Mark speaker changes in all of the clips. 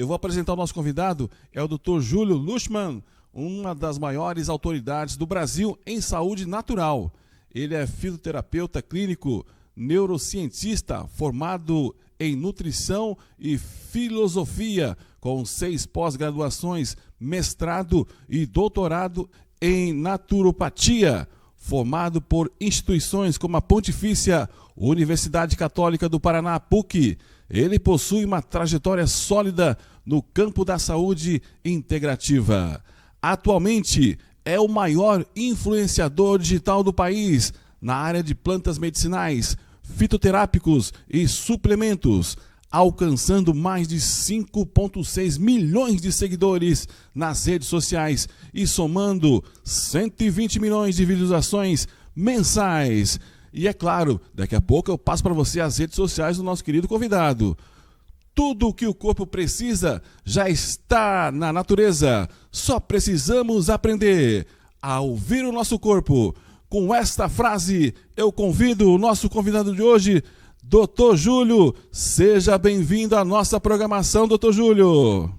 Speaker 1: Eu vou apresentar o nosso convidado, é o Dr. Júlio Luschmann, uma das maiores autoridades do Brasil em saúde natural. Ele é fitoterapeuta clínico, neurocientista, formado em nutrição e filosofia, com 6 pós-graduações, mestrado e doutorado em naturopatia, formado por instituições como a Pontifícia Universidade Católica do Paraná, PUC. Ele possui uma trajetória sólida no campo da saúde integrativa. Atualmente, é o maior influenciador digital do país na área de plantas medicinais, fitoterápicos e suplementos, alcançando mais de 5,6 milhões de seguidores nas redes sociais e somando 120 milhões de visualizações mensais. E é claro, daqui a pouco eu passo para você as redes sociais do nosso querido convidado. Tudo o que o corpo precisa já está na natureza. Só precisamos aprender a ouvir o nosso corpo. Com esta frase, eu convido o nosso convidado de hoje, Dr. Júlio. Seja bem-vindo à nossa programação, Dr. Júlio.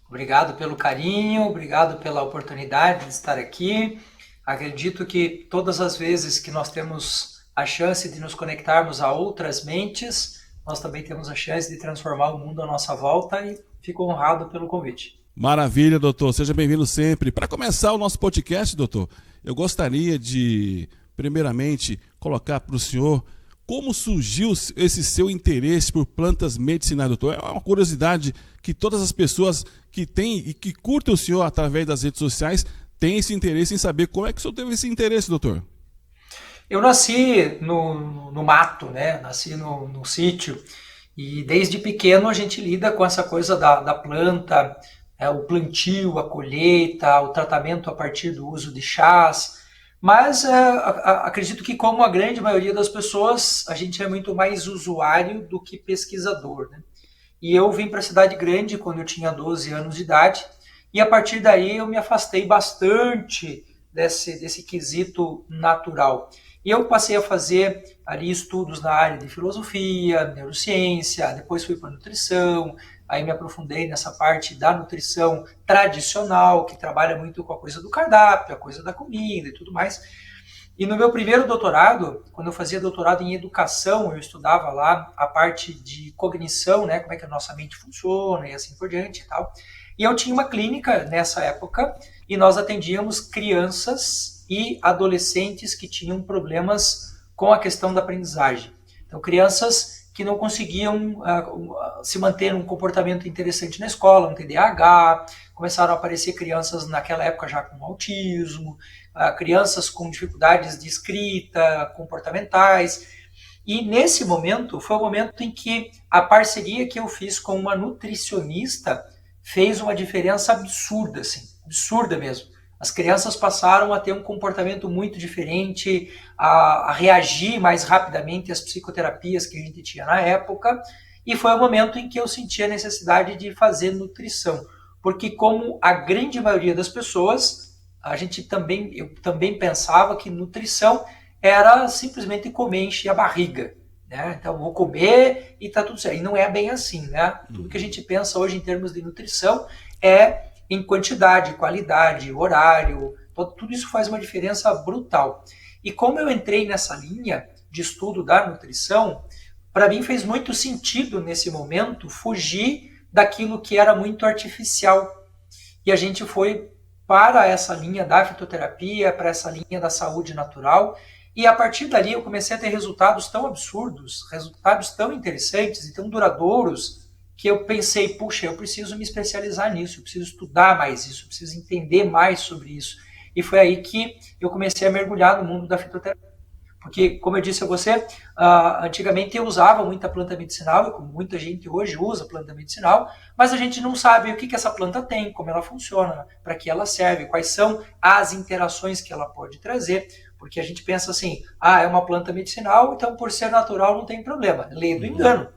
Speaker 2: Obrigado pelo carinho, obrigado pela oportunidade de estar aqui. Acredito que todas as vezes que nós temos a chance de nos conectarmos a outras mentes, nós também temos a chance de transformar o mundo à nossa volta e fico honrado pelo convite.
Speaker 1: Maravilha, doutor. Seja bem-vindo sempre. Para começar o nosso podcast, doutor, eu gostaria de, primeiramente, colocar para o senhor como surgiu esse seu interesse por plantas medicinais, doutor. É uma curiosidade que todas as pessoas que têm e que curtem o senhor através das redes sociais têm esse interesse em saber como é que o senhor teve esse interesse, doutor.
Speaker 2: Eu nasci no mato, né? Nasci no sítio, e desde pequeno a gente lida com essa coisa da planta, o plantio, a colheita, o tratamento a partir do uso de chás, mas acredito que, como a grande maioria das pessoas, a gente é muito mais usuário do que pesquisador, né? E eu vim para a cidade grande quando eu tinha 12 anos de idade, e a partir daí eu me afastei bastante desse quesito natural. E eu passei a fazer ali estudos na área de filosofia, neurociência, depois fui para nutrição, aí me aprofundei nessa parte da nutrição tradicional, que trabalha muito com a coisa do cardápio, a coisa da comida e tudo mais. E no meu primeiro doutorado, quando eu fazia doutorado em educação, eu estudava lá a parte de cognição, né, como é que a nossa mente funciona e assim por diante e tal. E eu tinha uma clínica nessa época e nós atendíamos crianças e adolescentes que tinham problemas com a questão da aprendizagem. Então, crianças que não conseguiam se manter um comportamento interessante na escola, um TDAH, começaram a aparecer crianças naquela época já com autismo, crianças com dificuldades de escrita, comportamentais. E nesse momento, foi o momento em que a parceria que eu fiz com uma nutricionista fez uma diferença absurda, assim, absurda mesmo. As crianças passaram a ter um comportamento muito diferente, a reagir mais rapidamente às psicoterapias que a gente tinha na época, e foi o momento em que eu senti a necessidade de fazer nutrição, porque, como a grande maioria das pessoas, eu também pensava que nutrição era simplesmente comer, encher a barriga, né? Então, vou comer e tá tudo certo. E não é bem assim, né? Tudo que a gente pensa hoje em termos de nutrição é em quantidade, qualidade, horário, tudo isso faz uma diferença brutal. E como eu entrei nessa linha de estudo da nutrição, para mim fez muito sentido nesse momento fugir daquilo que era muito artificial. E a gente foi para essa linha da fitoterapia, para essa linha da saúde natural, e a partir dali eu comecei a ter resultados tão absurdos, resultados tão interessantes e tão duradouros, que eu pensei, puxa, eu preciso me especializar nisso, eu preciso estudar mais isso, eu preciso entender mais sobre isso. E foi aí que eu comecei a mergulhar no mundo da fitoterapia. Porque, como eu disse a você, antigamente eu usava muita planta medicinal, como muita gente hoje usa planta medicinal, mas a gente não sabe o que essa planta tem, como ela funciona, para que ela serve, quais são as interações que ela pode trazer. Porque a gente pensa assim, é uma planta medicinal, então por ser natural não tem problema. Lê do engano.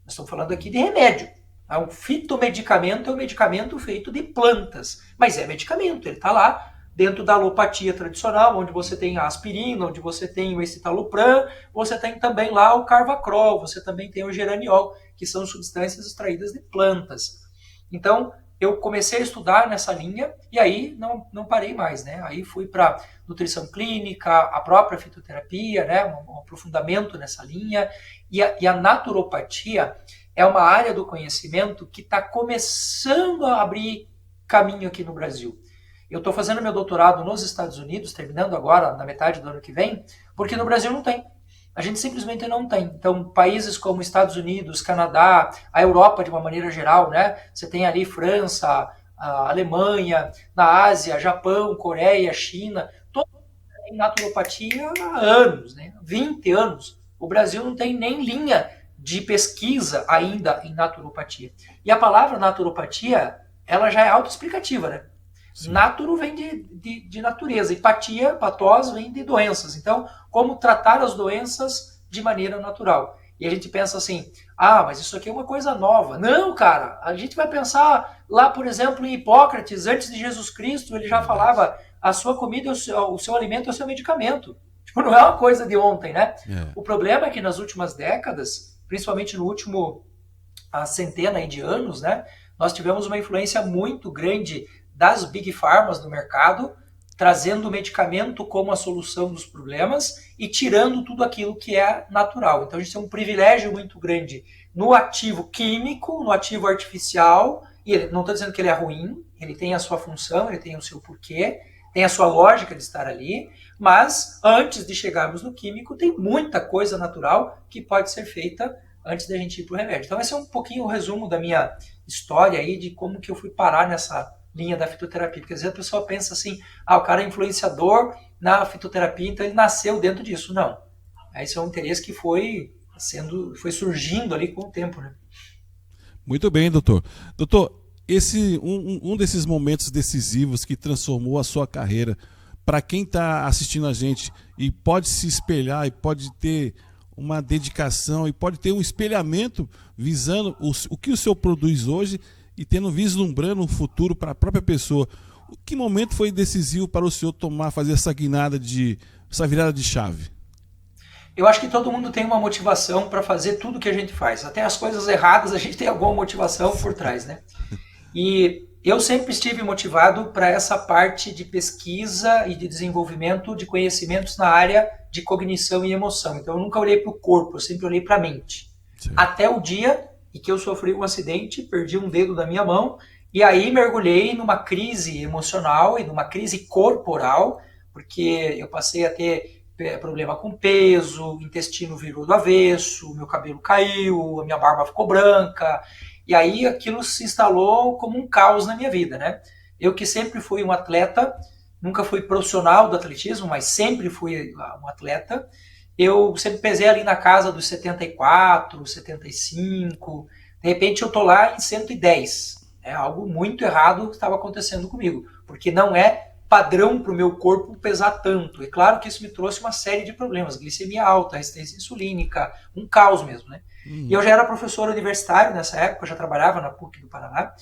Speaker 2: Nós estamos falando aqui de remédio. Um fitomedicamento é um medicamento feito de plantas, mas é medicamento, ele está lá dentro da alopatia tradicional, onde você tem a aspirina, onde você tem o escitalopram, você tem também lá o carvacrol, você também tem o geraniol, que são substâncias extraídas de plantas. Então, eu comecei a estudar nessa linha e aí não parei mais, né? Aí fui para nutrição clínica, a própria fitoterapia, né? Um aprofundamento nessa linha. E a naturopatia é uma área do conhecimento que está começando a abrir caminho aqui no Brasil. Eu estou fazendo meu doutorado nos Estados Unidos, terminando agora, na metade do ano que vem, porque no Brasil não tem. A gente simplesmente não tem. Então, países como Estados Unidos, Canadá, a Europa de uma maneira geral, né? Você tem ali França, a Alemanha, na Ásia, Japão, Coreia, China, todo mundo tem naturopatia há anos, né? 20 anos. O Brasil não tem nem linha de pesquisa ainda em naturopatia. E a palavra naturopatia, ela já é autoexplicativa, né? Sim. Naturo vem de natureza, e patia, patós, vem de doenças. Então, como tratar as doenças de maneira natural. E a gente pensa assim, mas isso aqui é uma coisa nova. Não, cara, a gente vai pensar lá, por exemplo, em Hipócrates, antes de Jesus Cristo, ele já falava, a sua comida, o seu alimento é o seu medicamento. Tipo, não é uma coisa de ontem, né? O problema é que nas últimas décadas, principalmente no último centena de anos, né, nós tivemos uma influência muito grande das big pharmas no mercado, trazendo o medicamento como a solução dos problemas e tirando tudo aquilo que é natural. Então a gente tem um privilégio muito grande no ativo químico, no ativo artificial, e não estou dizendo que ele é ruim, ele tem a sua função, ele tem o seu porquê, tem a sua lógica de estar ali, mas antes de chegarmos no químico, tem muita coisa natural que pode ser feita antes da gente ir para o remédio. Então esse é um pouquinho o resumo da minha história aí, de como que eu fui parar nessa linha da fitoterapia, porque às vezes a pessoa pensa assim, o cara é influenciador na fitoterapia, então ele nasceu dentro disso. Não. Esse é um interesse que foi surgindo ali com o tempo, né?
Speaker 1: Muito bem, doutor. Doutor, um desses momentos decisivos que transformou a sua carreira, para quem está assistindo a gente e pode se espelhar e pode ter uma dedicação e pode ter um espelhamento visando o que o senhor produz hoje e vislumbrando um futuro para a própria pessoa. Que momento foi decisivo para o senhor fazer essa virada de chave?
Speaker 2: Eu acho que todo mundo tem uma motivação para fazer tudo que a gente faz. Até as coisas erradas a gente tem alguma motivação por trás, né? E eu sempre estive motivado para essa parte de pesquisa e de desenvolvimento de conhecimentos na área de cognição e emoção. Então eu nunca olhei para o corpo, eu sempre olhei para a mente. Sim. Até o dia em que eu sofri um acidente, perdi um dedo da minha mão, e aí mergulhei numa crise emocional e numa crise corporal, porque eu passei a ter problema com peso, o intestino virou do avesso, meu cabelo caiu, a minha barba ficou branca, e aí aquilo se instalou como um caos na minha vida, né? Eu que sempre fui um atleta, nunca fui profissional do atletismo, mas sempre fui um atleta. Eu sempre pesei ali na casa dos 74, 75, de repente eu tô lá em 110. É algo muito errado que estava acontecendo comigo, porque não é padrão para o meu corpo pesar tanto. E claro que isso me trouxe uma série de problemas, glicemia alta, resistência insulínica, um caos mesmo, né? E eu já era professor universitário nessa época, eu já trabalhava na PUC do Paraná,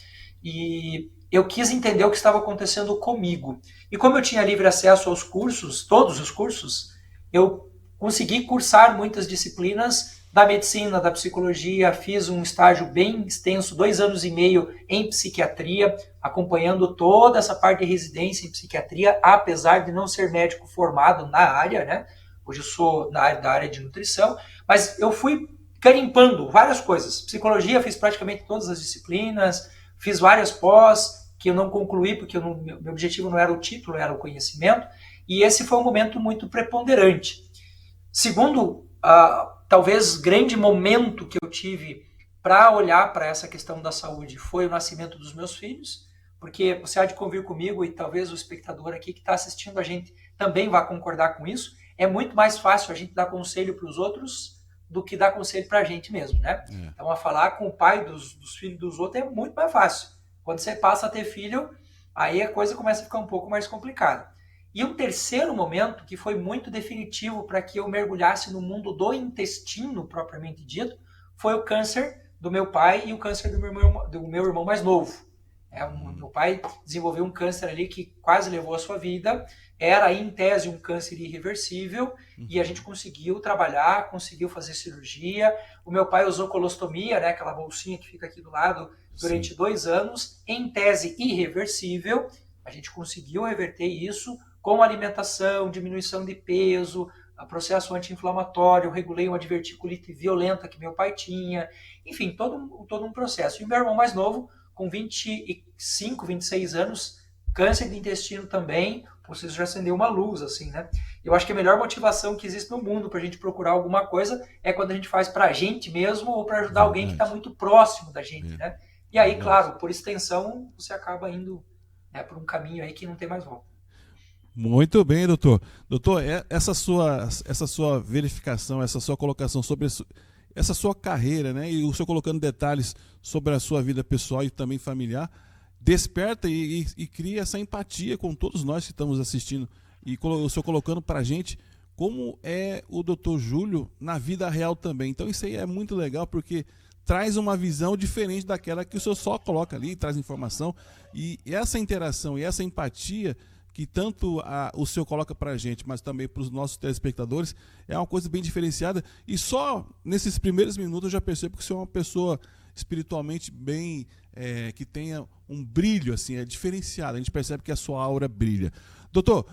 Speaker 2: e eu quis entender o que estava acontecendo comigo. E como eu tinha livre acesso aos cursos, todos os cursos, eu consegui cursar muitas disciplinas da medicina, da psicologia, fiz um estágio bem extenso, 2 anos e meio em psiquiatria, acompanhando toda essa parte de residência em psiquiatria, apesar de não ser médico formado na área, né? Hoje eu sou da área de nutrição, mas eu fui garimpando várias coisas. Psicologia, fiz praticamente todas as disciplinas, fiz várias pós, que eu não concluí, porque meu objetivo não era o título, era o conhecimento, e esse foi um momento muito preponderante. Segundo, talvez grande momento que eu tive para olhar para essa questão da saúde foi o nascimento dos meus filhos, porque você há de convir comigo, e talvez o espectador aqui que está assistindo a gente também vá concordar com isso, é muito mais fácil a gente dar conselho para os outros do que dar conselho para a gente mesmo, né? Então, a falar com o pai dos filhos dos outros é muito mais fácil. Quando você passa a ter filho, aí a coisa começa a ficar um pouco mais complicada. E um terceiro momento, que foi muito definitivo para que eu mergulhasse no mundo do intestino, propriamente dito, foi o câncer do meu pai e o câncer do meu irmão mais novo. Meu pai desenvolveu um câncer ali que quase levou a sua vida, era em tese um câncer irreversível, e a gente conseguiu trabalhar, conseguiu fazer cirurgia. O meu pai usou colostomia, né, aquela bolsinha que fica aqui do lado, durante
Speaker 1: Sim.
Speaker 2: 2 anos, em tese irreversível. A gente conseguiu reverter isso com alimentação, diminuição de peso, processo anti-inflamatório, regulei uma diverticulite violenta que meu pai tinha, enfim, todo um processo. E o meu irmão mais novo, com 25, 26 anos, câncer de intestino também, você já acendeu uma luz, assim, né? Eu acho que a melhor motivação que existe no mundo para a gente procurar alguma coisa é quando a gente faz para a gente mesmo ou para ajudar alguém que está
Speaker 1: Verdade.
Speaker 2: muito próximo da gente, né? E aí,
Speaker 1: Verdade.
Speaker 2: claro, por extensão, você acaba indo, né, por um caminho aí que não tem mais volta.
Speaker 1: Muito bem, doutor. Doutor, essa sua verificação, essa sua colocação sobre essa sua carreira, né? E o senhor colocando detalhes sobre a sua vida pessoal e também familiar, desperta e cria essa empatia com todos nós que estamos assistindo. E o senhor colocando para a gente como é o doutor Júlio na vida real também. Então isso aí é muito legal porque traz uma visão diferente daquela que o senhor só coloca ali, traz informação. E essa interação e essa empatia que tanto o senhor coloca para a gente, mas também para os nossos telespectadores, é uma coisa bem diferenciada. E só nesses primeiros minutos eu já percebo que o senhor é uma pessoa espiritualmente bem, que tenha um brilho, assim, é diferenciado. A gente percebe que a sua aura brilha. Doutor,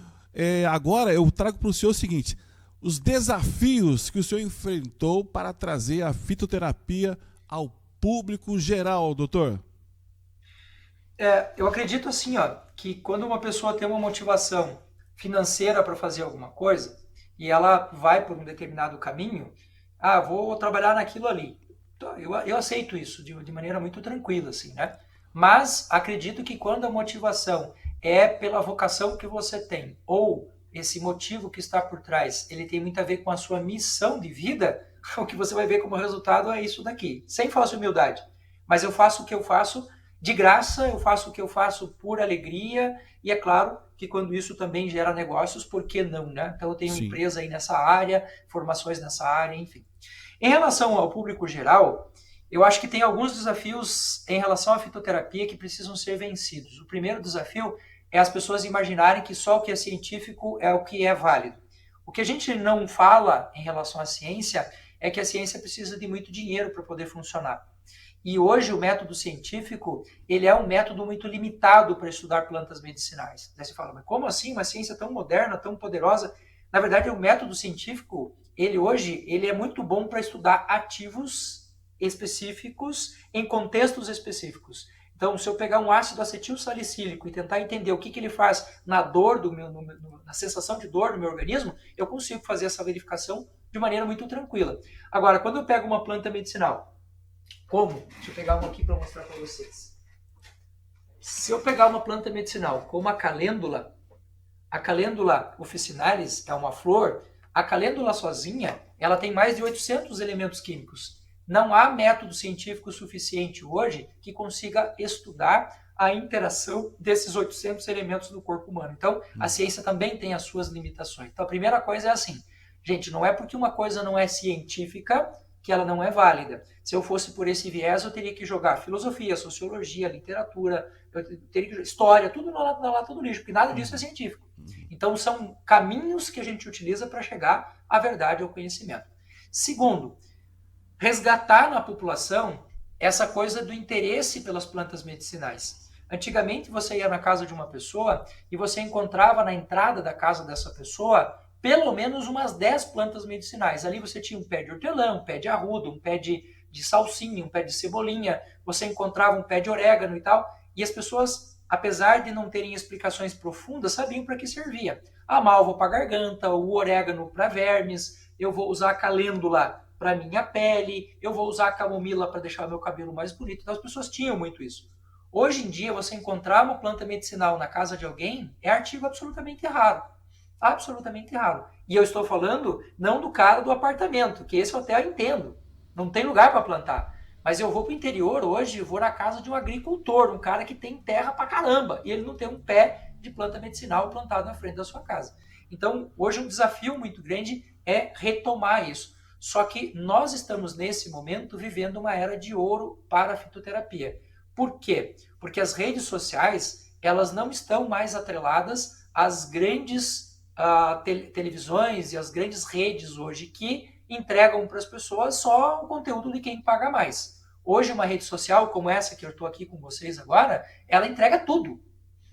Speaker 1: agora eu trago para o senhor o seguinte: os desafios que o senhor enfrentou para trazer a fitoterapia ao público geral, doutor.
Speaker 2: Eu acredito assim, ó, que quando uma pessoa tem uma motivação financeira para fazer alguma coisa e ela vai por um determinado caminho, vou trabalhar naquilo ali. Então, eu aceito isso de maneira muito tranquila, assim, né? Mas acredito que quando a motivação é pela vocação que você tem ou esse motivo que está por trás, ele tem muito a ver com a sua missão de vida, o que você vai ver como resultado é isso daqui. Sem falsa humildade. Mas eu faço o que eu faço de graça, eu faço o que eu faço por alegria, e é claro que quando isso também gera negócios, por que não, né? Então eu tenho
Speaker 1: Sim.
Speaker 2: empresa aí nessa área, formações nessa área, enfim. Em relação ao público geral, eu acho que tem alguns desafios em relação à fitoterapia que precisam ser vencidos. O primeiro desafio é as pessoas imaginarem que só o que é científico é o que é válido. O que a gente não fala em relação à ciência é que a ciência precisa de muito dinheiro para poder funcionar. E hoje o método científico, ele é um método muito limitado para estudar plantas medicinais. Daí você fala, mas como assim uma ciência tão moderna, tão poderosa? Na verdade, o método científico, ele é muito bom para estudar ativos específicos em contextos específicos. Então, se eu pegar um ácido acetil salicílico e tentar entender o que ele faz na dor na sensação de dor no meu organismo, eu consigo fazer essa verificação de maneira muito tranquila. Agora, quando eu pego uma planta medicinal, como? Deixa eu pegar uma aqui para mostrar para vocês. Se eu pegar uma planta medicinal como a calêndula officinalis é uma flor, a calêndula sozinha, ela tem mais de 800 elementos químicos. Não há método científico suficiente hoje que consiga estudar a interação desses 800 elementos no corpo humano. Então, a ciência também tem as suas limitações. Então, a primeira coisa é assim, gente, não é porque uma coisa não é científica que ela não é válida. Se eu fosse por esse viés, eu teria que jogar filosofia, sociologia, literatura, eu teria que história, tudo na lata do lixo, porque nada disso é científico. Então, são caminhos que a gente utiliza para chegar à verdade, ao conhecimento. Segundo, resgatar na população essa coisa do interesse pelas plantas medicinais. Antigamente, você ia na casa de uma pessoa e você encontrava na entrada da casa dessa pessoa pelo menos umas 10 plantas medicinais. Ali você tinha um pé de hortelã, um pé de arruda, um pé de salsinha, um pé de cebolinha, você encontrava um pé de orégano e tal, e as pessoas, apesar de não terem explicações profundas, sabiam para que servia. A malva para garganta, o orégano para vermes, eu vou usar a calêndula para minha pele, eu vou usar a camomila para deixar meu cabelo mais bonito. Então as pessoas tinham muito isso. Hoje em dia, você encontrar uma planta medicinal na casa de alguém é artigo absolutamente raro. Absolutamente raro. E eu estou falando não do cara do apartamento, que esse eu até entendo. Não tem lugar para plantar. Mas eu vou para o interior hoje, vou na casa de um agricultor, um cara que tem terra para caramba, e ele não tem um pé de planta medicinal plantado na frente da sua casa. Então, hoje um desafio muito grande é retomar isso. Só que nós estamos, nesse momento, vivendo uma era de ouro para a fitoterapia. Por quê? Porque as redes sociais, elas não estão mais atreladas às grandes televisões e às grandes redes hoje que entregam para as pessoas só o conteúdo de quem paga mais. Hoje, uma rede social como essa que eu estou aqui com vocês agora, ela entrega tudo.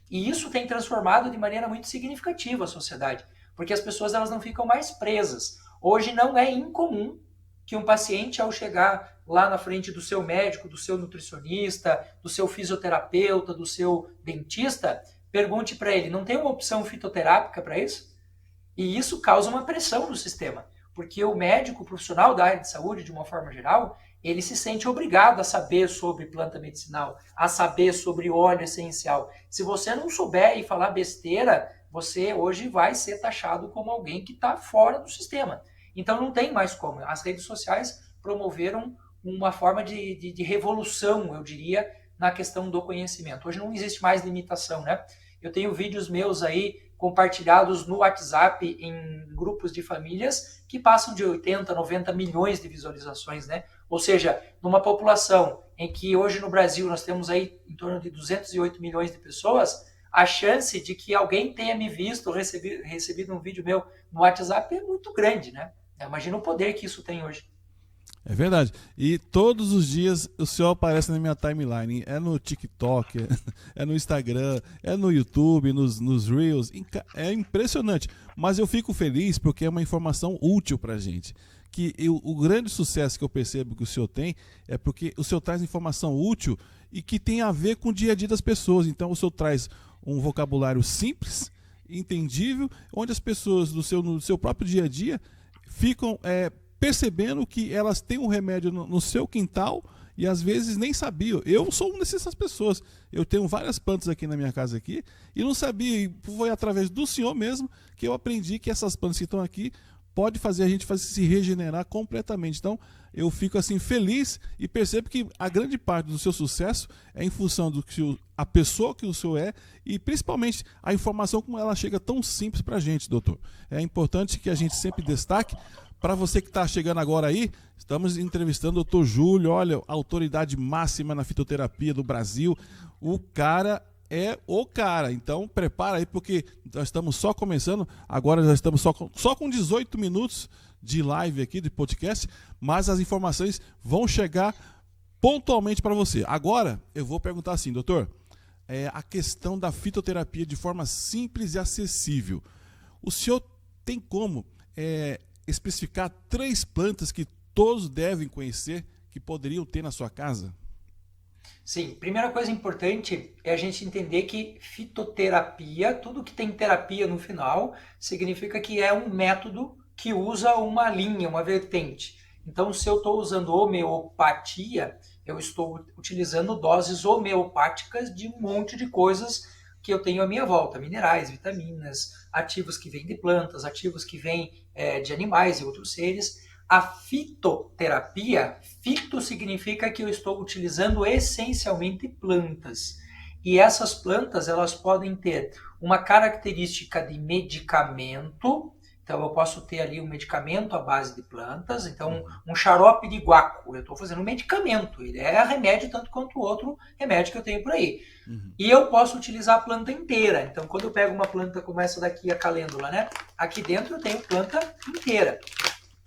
Speaker 2: E isso tem transformado de maneira muito significativa a sociedade, porque as pessoas elas não ficam mais presas. Hoje não é incomum que um paciente, ao chegar lá na frente do seu médico, do seu nutricionista, do seu fisioterapeuta, do seu dentista, pergunte para ele, não tem uma opção fitoterápica para isso? E isso causa uma pressão no sistema, porque o médico, o profissional da área de saúde, de uma forma geral, ele se sente obrigado a saber sobre planta medicinal, a saber sobre óleo essencial. Se você não souber e falar besteira, você hoje vai ser taxado como alguém que está fora do sistema. Então não tem mais como. As redes sociais promoveram uma forma de revolução, eu diria, na questão do conhecimento. Hoje não existe mais limitação, né? Eu tenho vídeos meus aí compartilhados no WhatsApp em grupos de famílias que passam de 80, 90 milhões de visualizações, né? Ou seja, numa população em que hoje no Brasil nós temos aí em torno de 208 milhões de pessoas, a chance de que alguém tenha me visto ou recebido um vídeo meu no WhatsApp é muito grande, né? Imagina o poder que isso tem hoje.
Speaker 1: É verdade. E todos os dias o senhor aparece na minha timeline. É no TikTok, é no Instagram, é no YouTube, nos Reels. É impressionante. Mas eu fico feliz porque é uma informação útil pra gente. O grande sucesso que eu percebo que o senhor tem é porque o senhor traz informação útil e que tem a ver com o dia a dia das pessoas. Então o senhor traz um vocabulário simples, entendível, onde as pessoas no seu próprio dia a dia ficam percebendo que elas têm um remédio no seu quintal e às vezes nem sabiam. Eu sou uma dessas pessoas. Eu tenho várias plantas aqui na minha casa aqui e não sabia. E foi através do senhor mesmo que eu aprendi que essas plantas que estão aqui pode fazer a gente se regenerar completamente. Então, eu fico assim feliz e percebo que a grande parte do seu sucesso é em função do que a pessoa que o senhor é e principalmente a informação como ela chega tão simples para a gente, doutor. É importante que a gente sempre destaque. Para você que está chegando agora aí, estamos entrevistando o Dr. Júlio, olha, autoridade máxima na fitoterapia do Brasil. O cara é o cara, então prepara aí porque nós estamos só começando, agora já estamos só com 18 minutos de live aqui, de podcast, mas as informações vão chegar pontualmente para você. Agora eu vou perguntar assim, doutor, a questão da fitoterapia de forma simples e acessível. O senhor tem como especificar 3 plantas que todos devem conhecer, que poderiam ter na sua casa?
Speaker 2: Sim, primeira coisa importante é a gente entender que fitoterapia, tudo que tem terapia no final, significa que é um método que usa uma linha, uma vertente. Então, se eu estou usando homeopatia, eu estou utilizando doses homeopáticas de um monte de coisas que eu tenho à minha volta, minerais, vitaminas, ativos que vêm de plantas, ativos que vêm de animais e outros seres. A fitoterapia, fito significa que eu estou utilizando essencialmente plantas. E essas plantas, elas podem ter uma característica de medicamento. Então, eu posso ter ali um medicamento à base de plantas. Então, um xarope de guaco, eu estou fazendo um medicamento. Ele é remédio tanto quanto o outro remédio que eu tenho por aí. Uhum. E eu posso utilizar a planta inteira. Então, quando eu pego uma planta como essa daqui, a calêndula, né? Aqui dentro eu tenho planta inteira.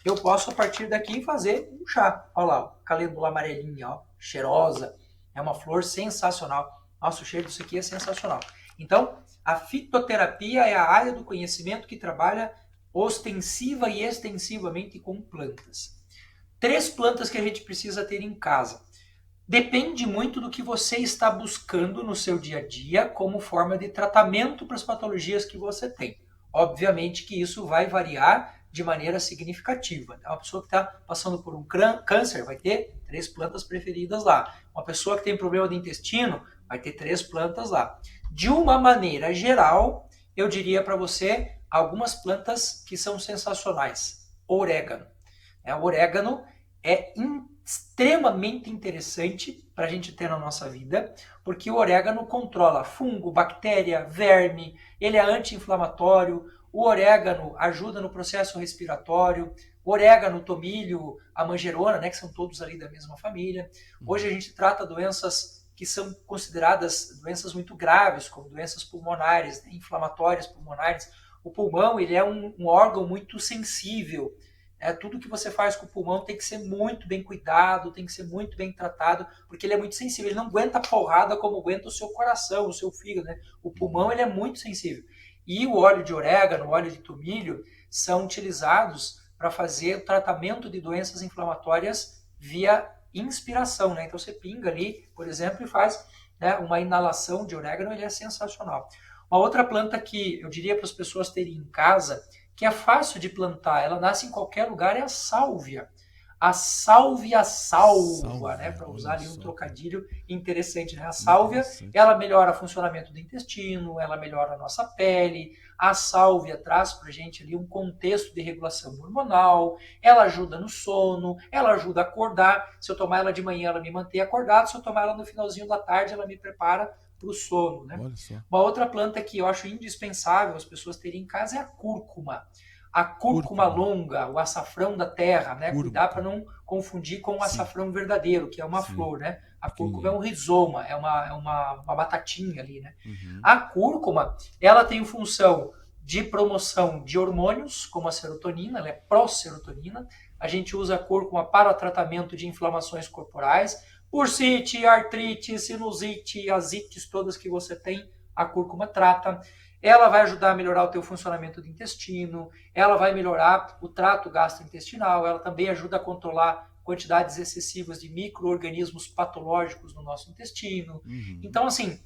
Speaker 2: Eu posso, a partir daqui, fazer um chá. Olha lá, calêndula amarelinha, ó, cheirosa. É uma flor sensacional. Nossa, o cheiro disso aqui é sensacional. Então, a fitoterapia é a área do conhecimento que trabalha ostensiva e extensivamente com plantas. 3 plantas que a gente precisa ter em casa. Depende muito do que você está buscando no seu dia a dia como forma de tratamento para as patologias que você tem. Obviamente que isso vai variar de maneira significativa. Uma pessoa que está passando por um câncer vai ter 3 plantas preferidas lá. Uma pessoa que tem problema de intestino vai ter 3 plantas lá. De uma maneira geral, eu diria para você algumas plantas que são sensacionais. Orégano. O orégano é extremamente interessante para a gente ter na nossa vida, porque o orégano controla fungo, bactéria, verme, ele é anti-inflamatório, o orégano ajuda no processo respiratório, o orégano, o tomilho, a manjerona, né, que são todos ali da mesma família. Hoje a gente trata doenças que são consideradas doenças muito graves, como doenças pulmonares, né, inflamatórias pulmonares. O pulmão ele é um órgão muito sensível. Tudo que você faz com o pulmão tem que ser muito bem cuidado, tem que ser muito bem tratado, porque ele é muito sensível. Ele não aguenta porrada como aguenta o seu coração, o seu fígado, né? O pulmão ele é muito sensível. E o óleo de orégano, o óleo de tomilho, são utilizados para fazer o tratamento de doenças inflamatórias via inspiração, né? Então você pinga ali, por exemplo, e faz, né, uma inalação de orégano, ele é sensacional. Uma outra planta que eu diria para as pessoas terem em casa, que é fácil de plantar, ela nasce em qualquer lugar, é a sálvia. A sálvia salva, né? Para usar ali um trocadilho interessante, né? A sálvia, ela melhora o funcionamento do intestino, ela melhora a nossa pele. A sálvia traz para a gente ali um contexto de regulação hormonal, ela ajuda no sono, ela ajuda a acordar. Se eu tomar ela de manhã, ela me mantém acordado. Se eu tomar ela no finalzinho da tarde, ela me prepara para o sono, né? Uma outra planta que eu acho indispensável as pessoas terem em casa é a cúrcuma. A cúrcuma longa, o açafrão da terra, né? Cuidar para não confundir com o açafrão verdadeiro, que é uma flor, né? A cúrcuma é um rizoma, é uma batatinha ali, né? A cúrcuma, ela tem função de promoção de hormônios, como a serotonina, ela é pró-serotonina. A gente usa a cúrcuma para o tratamento de inflamações corporais, bursite, artrite, sinusite, asites, todas que você tem, a cúrcuma trata. Ela vai ajudar a melhorar o teu funcionamento do intestino, ela vai melhorar o trato gastrointestinal, ela também ajuda a controlar quantidades excessivas de micro-organismos patológicos no nosso intestino. Então, assim,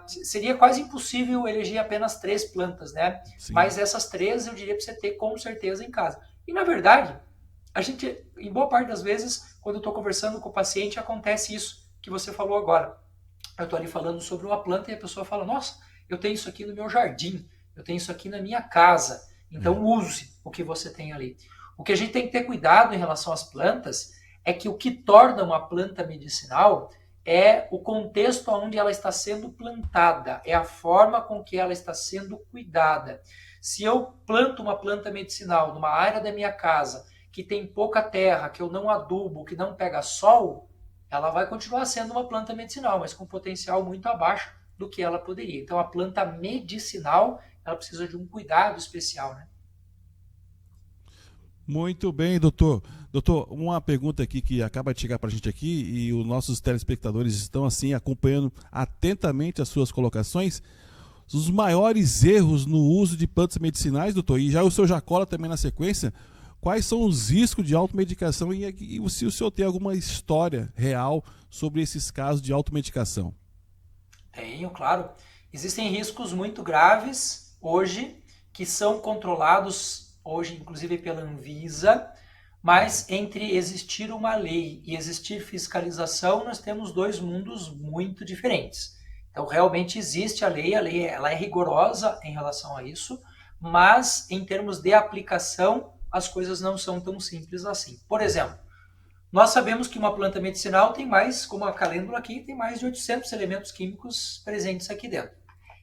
Speaker 2: seria quase impossível eleger apenas 3 plantas, né? Sim. Mas essas 3 eu diria para você ter com certeza em casa. E, na verdade, a gente, em boa parte das vezes, quando eu estou conversando com o paciente, acontece isso que você falou agora. Eu estou ali falando sobre uma planta e a pessoa fala, nossa, eu tenho isso aqui no meu jardim, eu tenho isso aqui na minha casa, então use o que você tem ali. O que a gente tem que ter cuidado em relação às plantas é que o que torna uma planta medicinal é o contexto onde ela está sendo plantada, é a forma com que ela está sendo cuidada. Se eu planto uma planta medicinal numa área da minha casa que tem pouca terra, que eu não adubo, que não pega sol, ela vai continuar sendo uma planta medicinal, mas com potencial muito abaixo do que ela poderia. Então, a planta medicinal, ela precisa de um cuidado especial, né?
Speaker 1: Muito bem, doutor. Doutor, uma pergunta aqui que acaba de chegar para a gente aqui e os nossos telespectadores estão assim acompanhando atentamente as suas colocações. Os maiores erros no uso de plantas medicinais, doutor, e já o senhor já cola também na sequência, quais são os riscos de automedicação e se o senhor tem alguma história real sobre esses casos de automedicação?
Speaker 2: Tenho, claro. Existem riscos muito graves hoje que são controlados hoje, inclusive pela Anvisa, mas entre existir uma lei e existir fiscalização, nós temos 2 mundos muito diferentes. Então, realmente existe a lei ela é rigorosa em relação a isso, mas em termos de aplicação, as coisas não são tão simples assim. Por exemplo, nós sabemos que uma planta medicinal tem mais, como a calêndula aqui, tem mais de 800 elementos químicos presentes aqui dentro.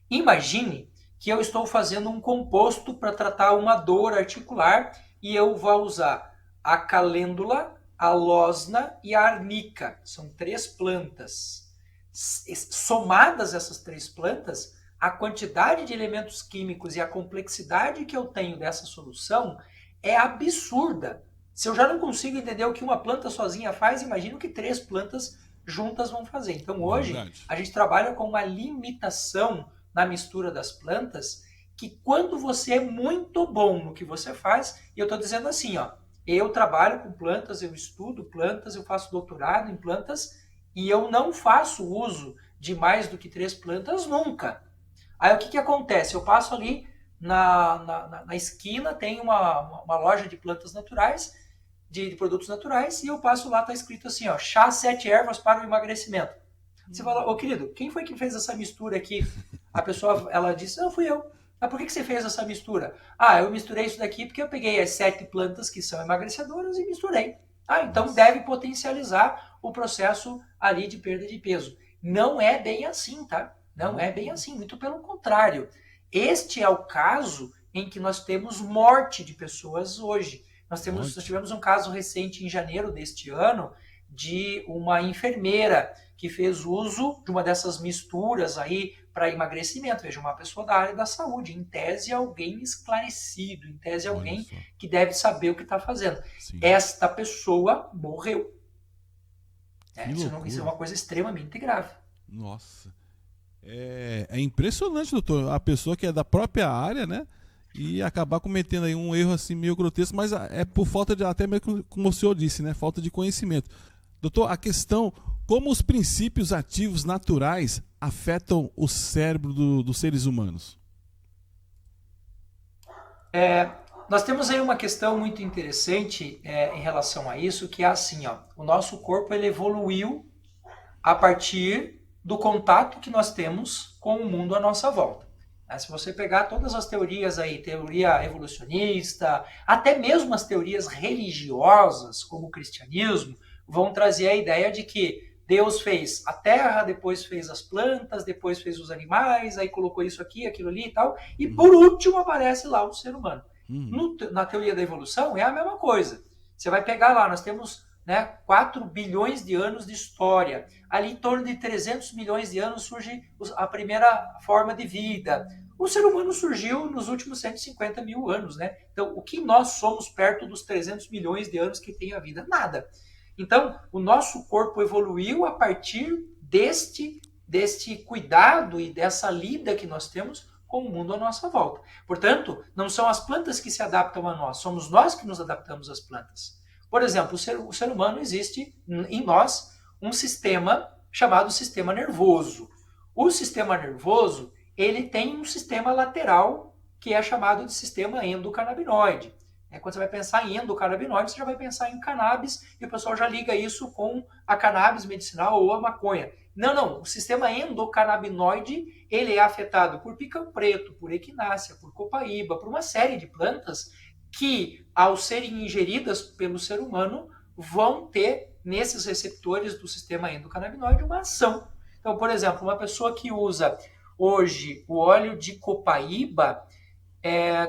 Speaker 2: Imagine que eu estou fazendo um composto para tratar uma dor articular e eu vou usar a calêndula, a losna e a arnica. São 3 plantas. Somadas essas 3 plantas, a quantidade de elementos químicos e a complexidade que eu tenho dessa solução é absurda. Se eu já não consigo entender o que uma planta sozinha faz, imagino que 3 plantas juntas vão fazer. Então hoje a gente trabalha com uma limitação na mistura das plantas, que quando você é muito bom no que você faz, e eu estou dizendo assim, ó, eu trabalho com plantas, eu estudo plantas, eu faço doutorado em plantas, e eu não faço uso de mais do que 3 plantas nunca. Aí o que acontece? Eu passo ali na esquina, tem uma loja de plantas naturais, de produtos naturais, e eu passo lá, está escrito assim, ó, chá 7 ervas para o emagrecimento. Você fala, ô querido, quem foi que fez essa mistura aqui? A pessoa, ela disse, não, fui eu. Mas por que você fez essa mistura? Ah, eu misturei isso daqui porque eu peguei as 7 plantas que são emagrecedoras e misturei. Ah, então deve potencializar o processo ali de perda de peso. Não é bem assim, tá? Não é bem assim, muito pelo contrário. Este é o caso em que nós temos morte de pessoas hoje. Nós tivemos um caso recente em janeiro deste ano de uma enfermeira que fez uso de uma dessas misturas aí para emagrecimento. Veja, uma pessoa da área da saúde, em tese alguém esclarecido, em tese alguém que deve saber o que está fazendo. Sim. Esta pessoa morreu. Isso é uma coisa extremamente grave.
Speaker 1: Nossa. É impressionante, doutor. A pessoa que é da própria área, né? E acabar cometendo aí um erro assim meio grotesco, mas é por falta de, até mesmo como o senhor disse, né? Falta de conhecimento. Doutor, a questão, como os princípios ativos naturais afetam o cérebro dos seres humanos?
Speaker 2: Nós temos aí uma questão muito interessante em relação a isso, que é assim, ó, o nosso corpo ele evoluiu a partir do contato que nós temos com o mundo à nossa volta. Se você pegar todas as teorias aí, teoria evolucionista, até mesmo as teorias religiosas, como o cristianismo, vão trazer a ideia de que Deus fez a terra, depois fez as plantas, depois fez os animais, aí colocou isso aqui, aquilo ali e tal, e por último aparece lá o ser humano. Na teoria da evolução é a mesma coisa. Você vai pegar lá, nós temos 4 bilhões de anos de história. Ali em torno de 300 milhões de anos surge a primeira forma de vida. O ser humano surgiu nos últimos 150 mil anos, né? Então, o que nós somos perto dos 300 milhões de anos que tem a vida? Nada. Então, o nosso corpo evoluiu a partir deste cuidado e dessa lida que nós temos com o mundo à nossa volta. Portanto, não são as plantas que se adaptam a nós, somos nós que nos adaptamos às plantas. Por exemplo, o ser humano existe em nós um sistema chamado sistema nervoso. O sistema nervoso, ele tem um sistema lateral que é chamado de sistema endocannabinoide. Quando você vai pensar em endocannabinoide, você já vai pensar em cannabis e o pessoal já liga isso com a cannabis medicinal ou a maconha. Não. O sistema endocannabinoide, ele é afetado por picão preto, por equinácea, por copaíba, por uma série de plantas que, ao serem ingeridas pelo ser humano, vão ter nesses receptores do sistema endocannabinoide uma ação. Então, por exemplo, uma pessoa que usa hoje o óleo de copaíba,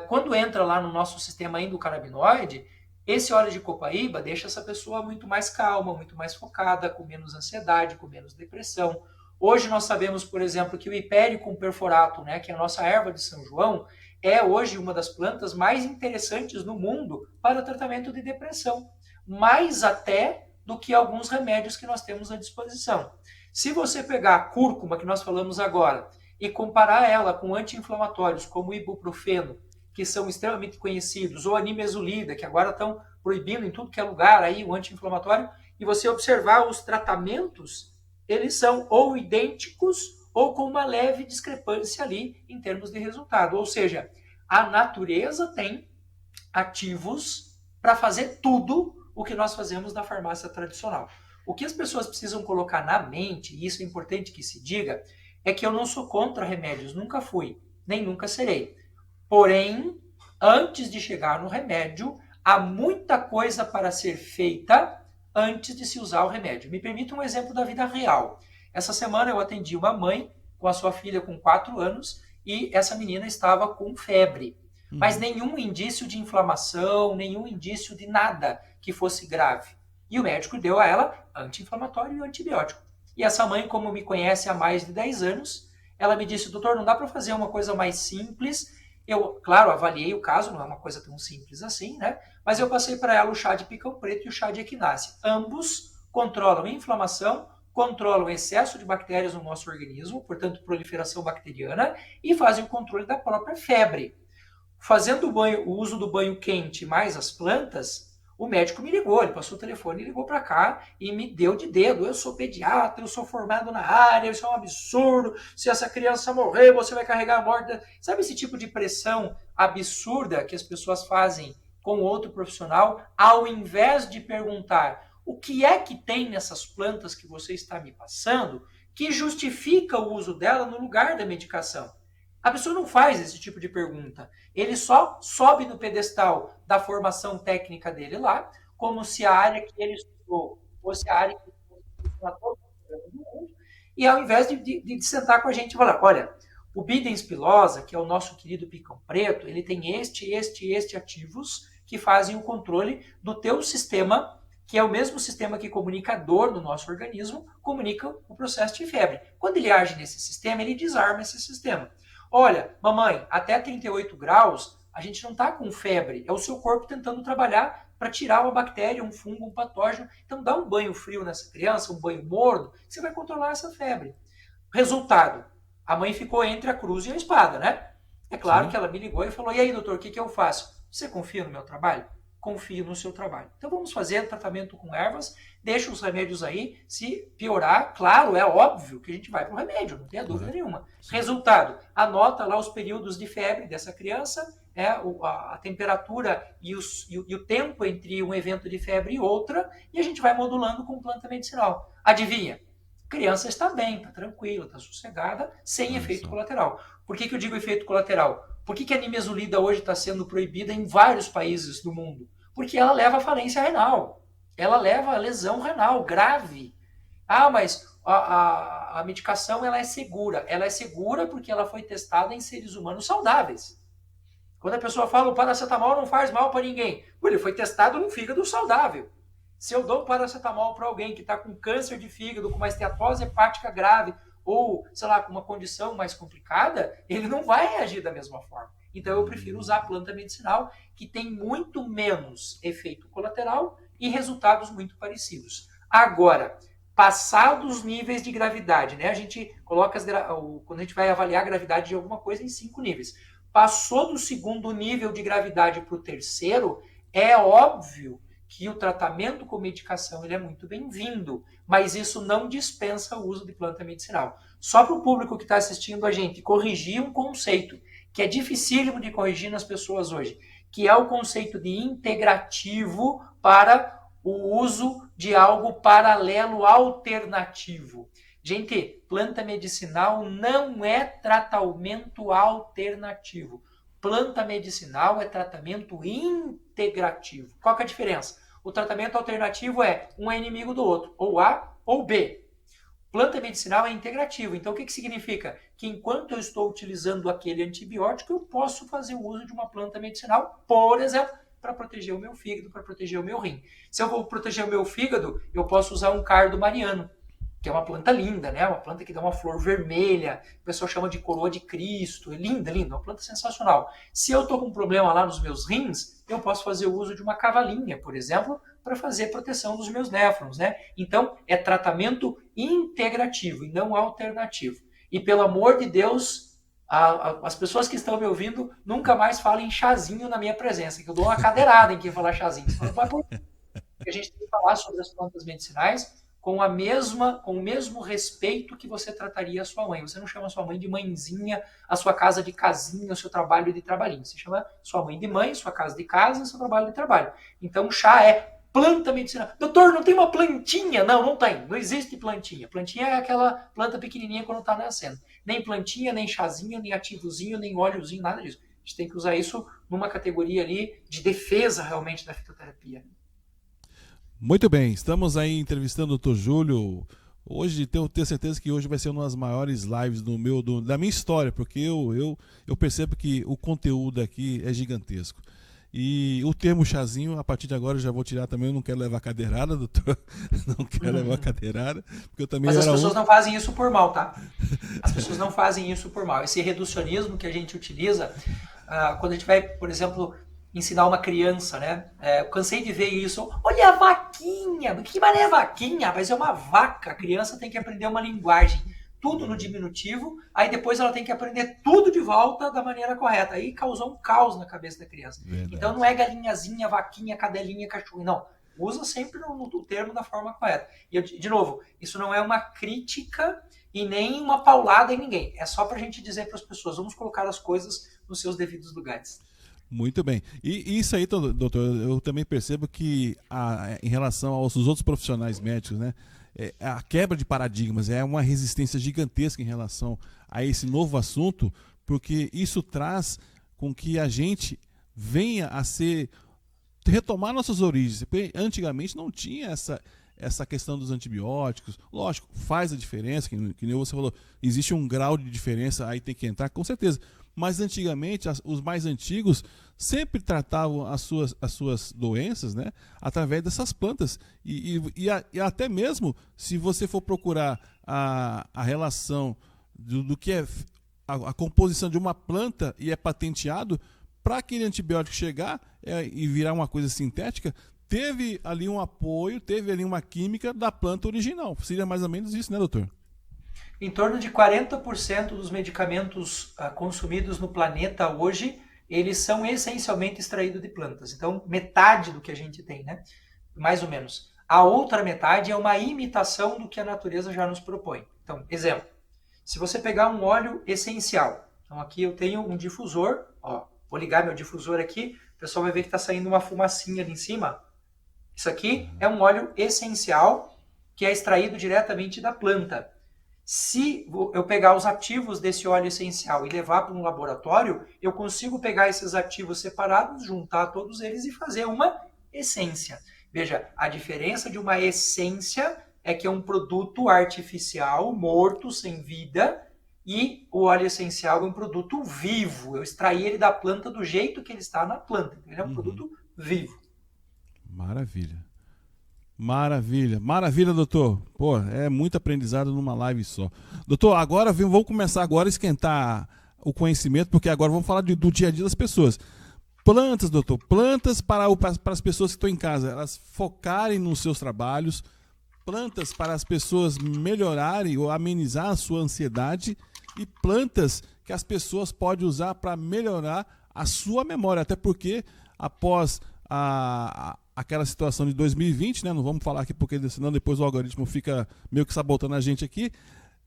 Speaker 2: quando entra lá no nosso sistema endocannabinoide, esse óleo de copaíba deixa essa pessoa muito mais calma, muito mais focada, com menos ansiedade, com menos depressão. Hoje nós sabemos, por exemplo, que o Hipericum perforatum, que é a nossa erva de São João, é hoje uma das plantas mais interessantes no mundo para o tratamento de depressão, mais até do que alguns remédios que nós temos à disposição. Se você pegar a cúrcuma, que nós falamos agora, e comparar ela com anti-inflamatórios como o ibuprofeno, que são extremamente conhecidos, ou a nimesulida, que agora estão proibindo em tudo que é lugar aí o anti-inflamatório, e você observar os tratamentos, eles são ou idênticos ou com uma leve discrepância ali em termos de resultado. Ou seja, a natureza tem ativos para fazer tudo o que nós fazemos na farmácia tradicional. O que as pessoas precisam colocar na mente, e isso é importante que se diga, é que eu não sou contra remédios, nunca fui, nem nunca serei. Porém, antes de chegar no remédio, há muita coisa para ser feita antes de se usar o remédio. Me permita um exemplo da vida real. Essa semana eu atendi uma mãe com a sua filha com 4 anos e essa menina estava com febre. Mas nenhum indício de inflamação, nenhum indício de nada que fosse grave. E o médico deu a ela anti-inflamatório e antibiótico. E essa mãe, como me conhece há mais de 10 anos, ela me disse, doutor, não dá para fazer uma coisa mais simples? Eu, claro, avaliei o caso, não é uma coisa tão simples assim, né? Mas eu passei para ela o chá de picão preto e o chá de equinácea. Ambos controlam a inflamação, controlam o excesso de bactérias no nosso organismo, portanto, proliferação bacteriana, e fazem o controle da própria febre. Fazendo o uso do banho quente mais as plantas, o médico me ligou, ele passou o telefone e ligou para cá e me deu de dedo. Eu sou pediatra, eu sou formado na área, isso é um absurdo. Se essa criança morrer, você vai carregar a morte. Sabe esse tipo de pressão absurda que as pessoas fazem com outro profissional, ao invés de perguntar o que é que tem nessas plantas que você está me passando que justifica o uso dela no lugar da medicação? A pessoa não faz esse tipo de pergunta. Ele só sobe no pedestal da formação técnica dele lá, como se a área que ele estudou fosse a área que ele todo mundo, e ao invés de sentar com a gente e falar, olha, o Bidens pilosa, que é o nosso querido picão preto, ele tem este ativos que fazem o controle do teu sistema, que é o mesmo sistema que comunica a dor no nosso organismo, comunica o processo de febre. Quando ele age nesse sistema, ele desarma esse sistema. Olha, mamãe, até 38 graus, a gente não está com febre, é o seu corpo tentando trabalhar para tirar uma bactéria, um fungo, um patógeno. Então dá um banho frio nessa criança, um banho morno, você vai controlar essa febre. Resultado, a mãe ficou entre a cruz e a espada, né? É claro
Speaker 1: Sim.
Speaker 2: que ela me ligou e falou, e aí, doutor, o que eu faço? Você confia no meu trabalho? Confio no seu trabalho. Então vamos fazer tratamento com ervas, deixa os remédios aí, se piorar, claro, é óbvio que a gente vai para o remédio, não tenha dúvida nenhuma.
Speaker 1: Sim.
Speaker 2: Resultado, anota lá os períodos de febre dessa criança, a temperatura e o tempo entre um evento de febre e outra, e a gente vai modulando com planta medicinal. Adivinha? A criança está bem, está tranquila, está sossegada, sem
Speaker 1: Olha
Speaker 2: efeito
Speaker 1: só.
Speaker 2: colateral. Por que eu digo efeito colateral? Por que a nimesulida hoje está sendo proibida em vários países do mundo? Porque ela leva à falência renal. Ela leva a lesão renal grave. Ah, mas a medicação ela é segura. Ela é segura porque ela foi testada em seres humanos saudáveis. Quando a pessoa fala o paracetamol não faz mal para ninguém, ele foi testado num fígado saudável. Se eu dou paracetamol para alguém que está com câncer de fígado, com uma esteatose hepática grave, ou, sei lá, com uma condição mais complicada, ele não vai reagir da mesma forma. Então eu prefiro usar a planta medicinal, que tem muito menos efeito colateral e resultados muito parecidos. Agora, passados os níveis de gravidade, né? A gente coloca, quando a gente vai avaliar a gravidade de alguma coisa, em 5 níveis. Passou do segundo nível de gravidade para o terceiro, é óbvio que o tratamento com medicação ele é muito bem-vindo, mas isso não dispensa o uso de planta medicinal. Só para o público que está assistindo a gente corrigir um conceito que é dificílimo de corrigir nas pessoas hoje, que é o conceito de integrativo para o uso de algo paralelo alternativo. Gente, planta medicinal não é tratamento alternativo. Planta medicinal é tratamento integrativo. Qual que é a diferença? O tratamento alternativo é um é inimigo do outro, ou A ou B. Planta medicinal é integrativo. Então, o que significa? Que enquanto eu estou utilizando aquele antibiótico, eu posso fazer o uso de uma planta medicinal, por exemplo, para proteger o meu fígado, para proteger o meu rim. Se eu vou proteger o meu fígado, eu posso usar um cardo mariano, que é uma planta linda, né? Uma planta que dá uma flor vermelha, o pessoal chama de coroa de Cristo, é linda, linda, uma planta sensacional. Se eu estou com um problema lá nos meus rins, eu posso fazer o uso de uma cavalinha, por exemplo, para fazer proteção dos meus néfrons, né? Então, é tratamento integrativo e não alternativo. E pelo amor de Deus, as pessoas que estão me ouvindo nunca mais falem chazinho na minha presença, que eu dou uma cadeirada em quem falar chazinho. A gente tem que falar sobre as plantas medicinais com o mesmo respeito que você trataria a sua mãe. Você não chama a sua mãe de mãezinha, a sua casa de casinha, o seu trabalho de trabalhinho. Você chama sua mãe de mãe, sua casa de casa, seu trabalho de trabalho. Então, chá é planta medicinal. Doutor, não tem uma plantinha? Não, não tem. Não existe plantinha. Plantinha é aquela planta pequenininha quando está nascendo. Nem plantinha, nem chazinho, nem ativozinho, nem óleozinho, nada disso. A gente tem que usar isso numa categoria ali de defesa realmente da fitoterapia.
Speaker 1: Muito bem, estamos aí entrevistando o Dr. Júlio. Hoje, tenho certeza que hoje vai ser uma das maiores lives da minha história, porque eu percebo que o conteúdo aqui é gigantesco. E o termo chazinho, a partir de agora eu já vou tirar também, eu não quero levar cadeirada, doutor. Não quero levar cadeirada, porque eu também
Speaker 2: Mas as
Speaker 1: era
Speaker 2: pessoas não fazem isso por mal, tá? As pessoas não fazem isso por mal. Esse reducionismo que a gente utiliza, quando a gente vai, por exemplo, ensinar uma criança, né? Eu cansei de ver isso. Olha a vaquinha! Que mané é vaquinha? Mas é uma vaca. A criança tem que aprender uma linguagem. Tudo no diminutivo, aí depois ela tem que aprender tudo de volta da maneira correta. Aí causou um caos na cabeça da criança.
Speaker 1: Verdade.
Speaker 2: Então não é galinhazinha, vaquinha, cadelinha, cachorro. Não. Usa sempre o termo da forma correta. E, de novo, isso não é uma crítica e nem uma paulada em ninguém. É só pra gente dizer para as pessoas, vamos colocar as coisas nos seus devidos lugares.
Speaker 1: Muito bem. E isso aí, doutor, eu também percebo que em relação aos outros profissionais médicos, né, a quebra de paradigmas é uma resistência gigantesca em relação a esse novo assunto, porque isso traz com que a gente venha a retomar nossas origens. Porque antigamente não tinha essa questão dos antibióticos. Lógico, faz a diferença, que nem você falou, existe um grau de diferença, aí tem que entrar, com certeza. Mas antigamente, os mais antigos sempre tratavam as suas doenças, né, através dessas plantas. E até mesmo, se você for procurar a relação do que é a composição de uma planta e é patenteado, para aquele antibiótico chegar e virar uma coisa sintética, teve ali um apoio, teve ali uma química da planta original. Seria mais ou menos isso, né, doutor?
Speaker 2: Em torno de 40% dos medicamentos consumidos no planeta hoje, eles são essencialmente extraídos de plantas. Então, metade do que a gente tem, né? Mais ou menos. A outra metade é uma imitação do que a natureza já nos propõe. Então, exemplo, se você pegar um óleo essencial, então aqui eu tenho um difusor, ó, vou ligar meu difusor aqui, o pessoal vai ver que está saindo uma fumacinha ali em cima. Isso aqui é um óleo essencial que é extraído diretamente da planta. Se eu pegar os ativos desse óleo essencial e levar para um laboratório, eu consigo pegar esses ativos separados, juntar todos eles e fazer uma essência. Veja, a diferença de uma essência é que é um produto artificial, morto, sem vida, e o óleo essencial é um produto vivo. Eu extraí ele da planta do jeito que ele está na planta. Ele é um produto vivo.
Speaker 1: Maravilha. Maravilha, maravilha, doutor. Pô, é muito aprendizado numa live só. Doutor, agora vamos começar agora a esquentar o conhecimento, porque agora vamos falar do dia a dia das pessoas. Plantas, doutor, plantas para as pessoas que estão em casa, elas focarem nos seus trabalhos, plantas para as pessoas melhorarem ou amenizar a sua ansiedade e plantas que as pessoas podem usar para melhorar a sua memória, até porque após aquela situação de 2020, né? Não vamos falar aqui porque senão depois o algoritmo fica meio que sabotando a gente aqui.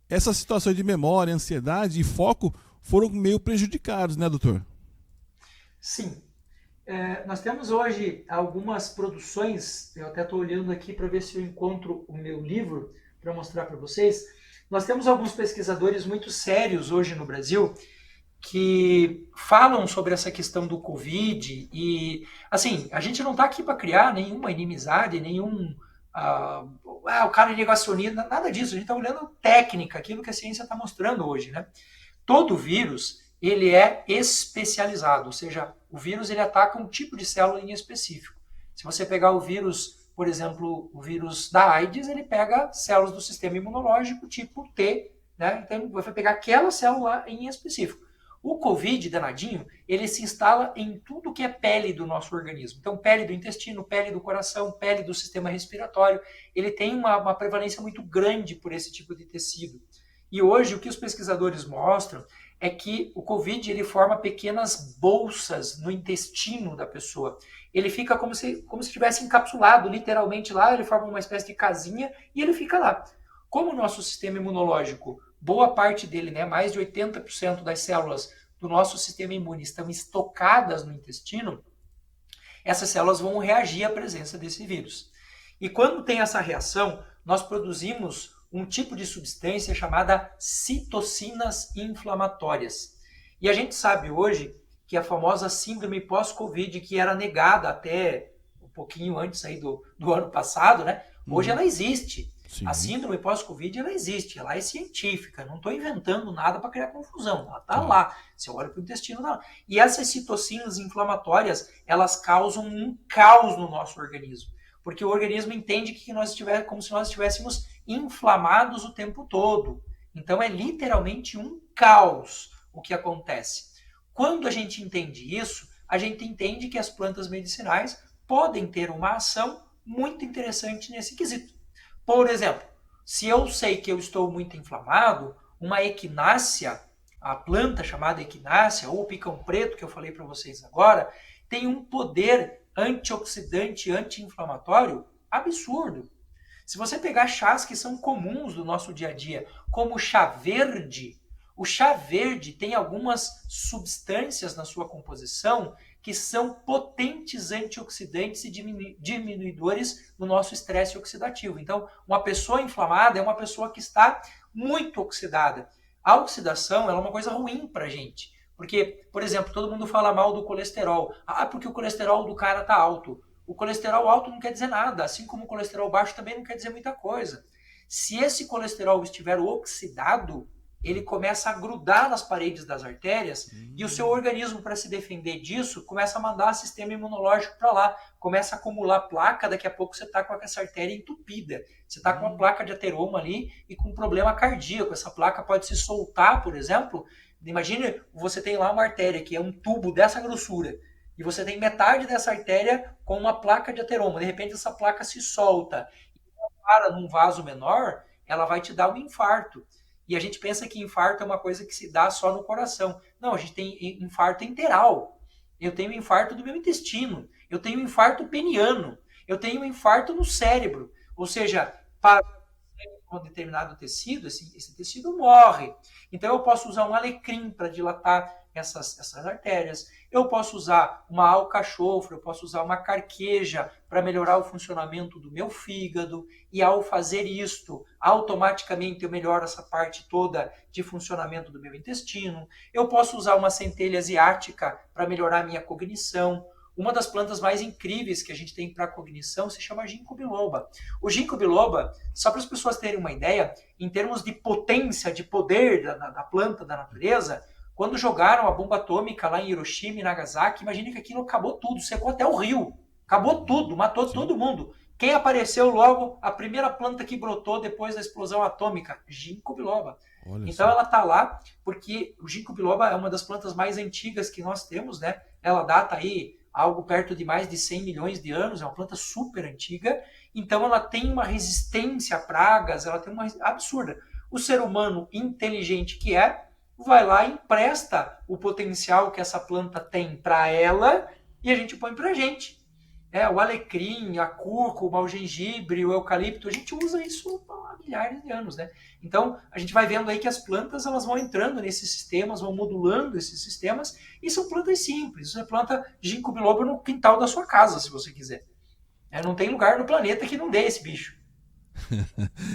Speaker 1: Essas situações de memória, ansiedade e foco foram meio prejudicados, né, doutor?
Speaker 2: Sim. Nós temos hoje algumas produções, eu até estou olhando aqui para ver se eu encontro o meu livro para mostrar para vocês. Nós temos alguns pesquisadores muito sérios hoje no Brasil que falam sobre essa questão do Covid e, assim, a gente não está aqui para criar nenhuma inimizade, nenhum... o cara é negacionista, nada disso. A gente está olhando técnica, aquilo que a ciência está mostrando hoje, né? Todo vírus, ele é especializado, ou seja, o vírus ele ataca um tipo de célula em específico. Se você pegar o vírus, por exemplo, o vírus da AIDS, ele pega células do sistema imunológico tipo T, né? Então, você vai pegar aquela célula em específico. O Covid, danadinho, ele se instala em tudo que é pele do nosso organismo. Então, pele do intestino, pele do coração, pele do sistema respiratório. Ele tem uma prevalência muito grande por esse tipo de tecido. E hoje, o que os pesquisadores mostram é que o Covid ele forma pequenas bolsas no intestino da pessoa. Ele fica como se estivesse encapsulado, literalmente lá, ele forma uma espécie de casinha e ele fica lá. Como o nosso sistema imunológico, boa parte dele, né, mais de 80% das células do nosso sistema imune estão estocadas no intestino, essas células vão reagir à presença desse vírus. E quando tem essa reação, nós produzimos um tipo de substância chamada citocinas inflamatórias. E a gente sabe hoje que a famosa síndrome pós-Covid, que era negada até um pouquinho antes aí do ano passado, né? Hoje ela existe. Sim. A síndrome pós-Covid, ela existe, ela é científica, não estou inventando nada para criar confusão, ela está lá, você olha para o intestino, tá lá. E essas citocinas inflamatórias, elas causam um caos no nosso organismo, porque o organismo entende que como se nós estivéssemos inflamados o tempo todo. Então é literalmente um caos o que acontece. Quando a gente entende isso, a gente entende que as plantas medicinais podem ter uma ação muito interessante nesse quesito. Por exemplo, se eu sei que eu estou muito inflamado, uma equinácea, a planta chamada equinácea, ou o picão preto, que eu falei para vocês agora, tem um poder antioxidante, anti-inflamatório absurdo. Se você pegar chás que são comuns do nosso dia a dia, como o chá verde tem algumas substâncias na sua composição que são potentes antioxidantes e diminuidores do nosso estresse oxidativo. Então, uma pessoa inflamada é uma pessoa que está muito oxidada. A oxidação ela é uma coisa ruim para a gente. Porque, por exemplo, todo mundo fala mal do colesterol. Porque o colesterol do cara está alto. O colesterol alto não quer dizer nada, assim como o colesterol baixo também não quer dizer muita coisa. Se esse colesterol estiver oxidado, ele começa a grudar nas paredes das artérias e o seu organismo, para se defender disso, começa a mandar sistema imunológico para lá, começa a acumular placa, daqui a pouco você está com essa artéria entupida, você está com uma placa de ateroma ali e com um problema cardíaco, essa placa pode se soltar, por exemplo. Imagine, você tem lá uma artéria que é um tubo dessa grossura, e você tem metade dessa artéria com uma placa de ateroma, de repente essa placa se solta, e para num vaso menor, ela vai te dar um infarto. E a gente pensa que infarto é uma coisa que se dá só no coração. Não, a gente tem infarto enteral. Eu tenho infarto do meu intestino. Eu tenho infarto peniano. Eu tenho infarto no cérebro. Ou seja, para um determinado tecido, esse tecido morre. Então eu posso usar um alecrim para dilatar essas artérias. Eu posso usar uma alcachofra, eu posso usar uma carqueja para melhorar o funcionamento do meu fígado. E ao fazer isto, automaticamente eu melhoro essa parte toda de funcionamento do meu intestino. Eu posso usar uma centelha asiática para melhorar a minha cognição. Uma das plantas mais incríveis que a gente tem para cognição se chama ginkgo biloba. O ginkgo biloba, só para as pessoas terem uma ideia, em termos de potência, de poder da planta, da natureza, quando jogaram a bomba atômica lá em Hiroshima e Nagasaki, imagine que aquilo acabou tudo, secou até o rio, acabou tudo, matou todo mundo. Quem apareceu logo, a primeira planta que brotou depois da explosão atômica? Ginkgo biloba. Então ela está lá porque o ginkgo biloba é uma das plantas mais antigas que nós temos, né? Ela data aí algo perto de mais de 100 milhões de anos, é uma planta super antiga, então ela tem uma resistência a pragas, ela tem uma absurda. O ser humano inteligente que é, vai lá e empresta o potencial que essa planta tem para ela e a gente põe para a gente. O alecrim, a cúrcuma, o gengibre, o eucalipto, a gente usa isso há milhares de anos, né? Então, a gente vai vendo aí que as plantas elas vão entrando nesses sistemas, vão modulando esses sistemas, e são plantas simples. Você planta ginkgo biloba no quintal da sua casa, se você quiser. Não tem lugar no planeta que não dê esse bicho.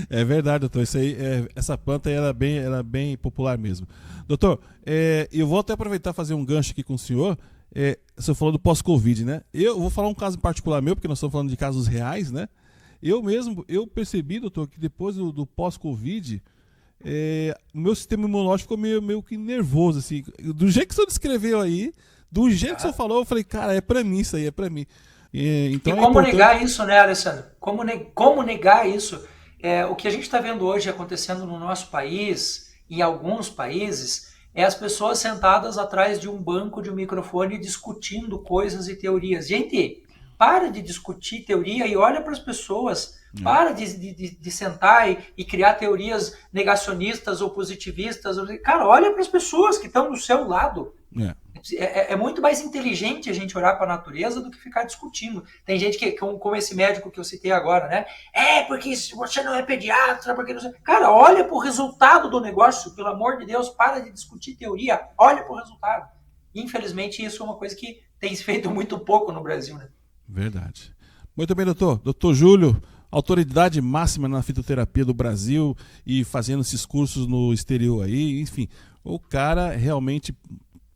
Speaker 1: É verdade, doutor. Isso aí, essa planta ela é bem popular mesmo. Doutor, eu vou até aproveitar e fazer um gancho aqui com o senhor. O senhor falou do pós-Covid, né? Eu vou falar um caso particular meu, porque nós estamos falando de casos reais, né? Eu percebi, doutor, que depois do pós-Covid, o meu sistema imunológico ficou meio que nervoso, assim. Do jeito que o senhor descreveu aí, do jeito que o senhor falou, eu falei, cara, é pra mim isso aí, é pra mim.
Speaker 2: Então, e como negar isso, né, Alessandro? Como negar isso? O que a gente está vendo hoje acontecendo no nosso país, em alguns países, é as pessoas sentadas atrás de um banco, de um microfone, discutindo coisas e teorias. Gente, para de discutir teoria e olha para as pessoas. Para de sentar e criar teorias negacionistas ou positivistas. Cara, olha para as pessoas que estão do seu lado. É muito mais inteligente a gente olhar para a natureza do que ficar discutindo. Tem gente que, como esse médico que eu citei agora, né? Porque você não é pediatra, porque não sei... Cara, olha para o resultado do negócio, pelo amor de Deus, para de discutir teoria, olha para o resultado. Infelizmente, isso é uma coisa que tem se feito muito pouco no Brasil, né?
Speaker 1: Verdade. Muito bem, doutor. Doutor Júlio, autoridade máxima na fitoterapia do Brasil e fazendo esses cursos no exterior aí, enfim, o cara realmente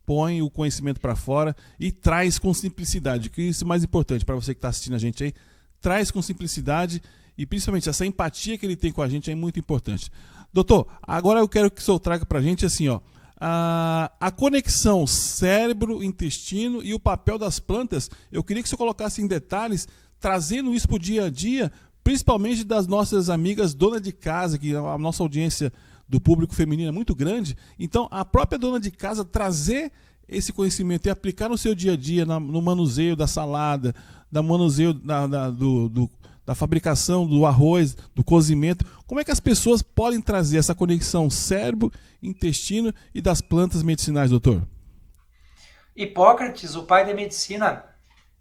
Speaker 1: põe o conhecimento para fora e traz com simplicidade, que isso é mais importante para você que está assistindo a gente aí, traz com simplicidade e principalmente essa empatia que ele tem com a gente é muito importante. Doutor, agora eu quero que o senhor traga para a gente assim, ó, a conexão cérebro-intestino e o papel das plantas. Eu queria que o senhor colocasse em detalhes, trazendo isso para o dia a dia, principalmente das nossas amigas donas de casa, que a nossa audiência do público feminino é muito grande. Então, a própria dona de casa trazer esse conhecimento e aplicar no seu dia a dia, no manuseio da salada, no manuseio da fabricação do arroz, do cozimento. Como é que as pessoas podem trazer essa conexão cérebro, intestino e das plantas medicinais, doutor?
Speaker 2: Hipócrates, o pai da medicina,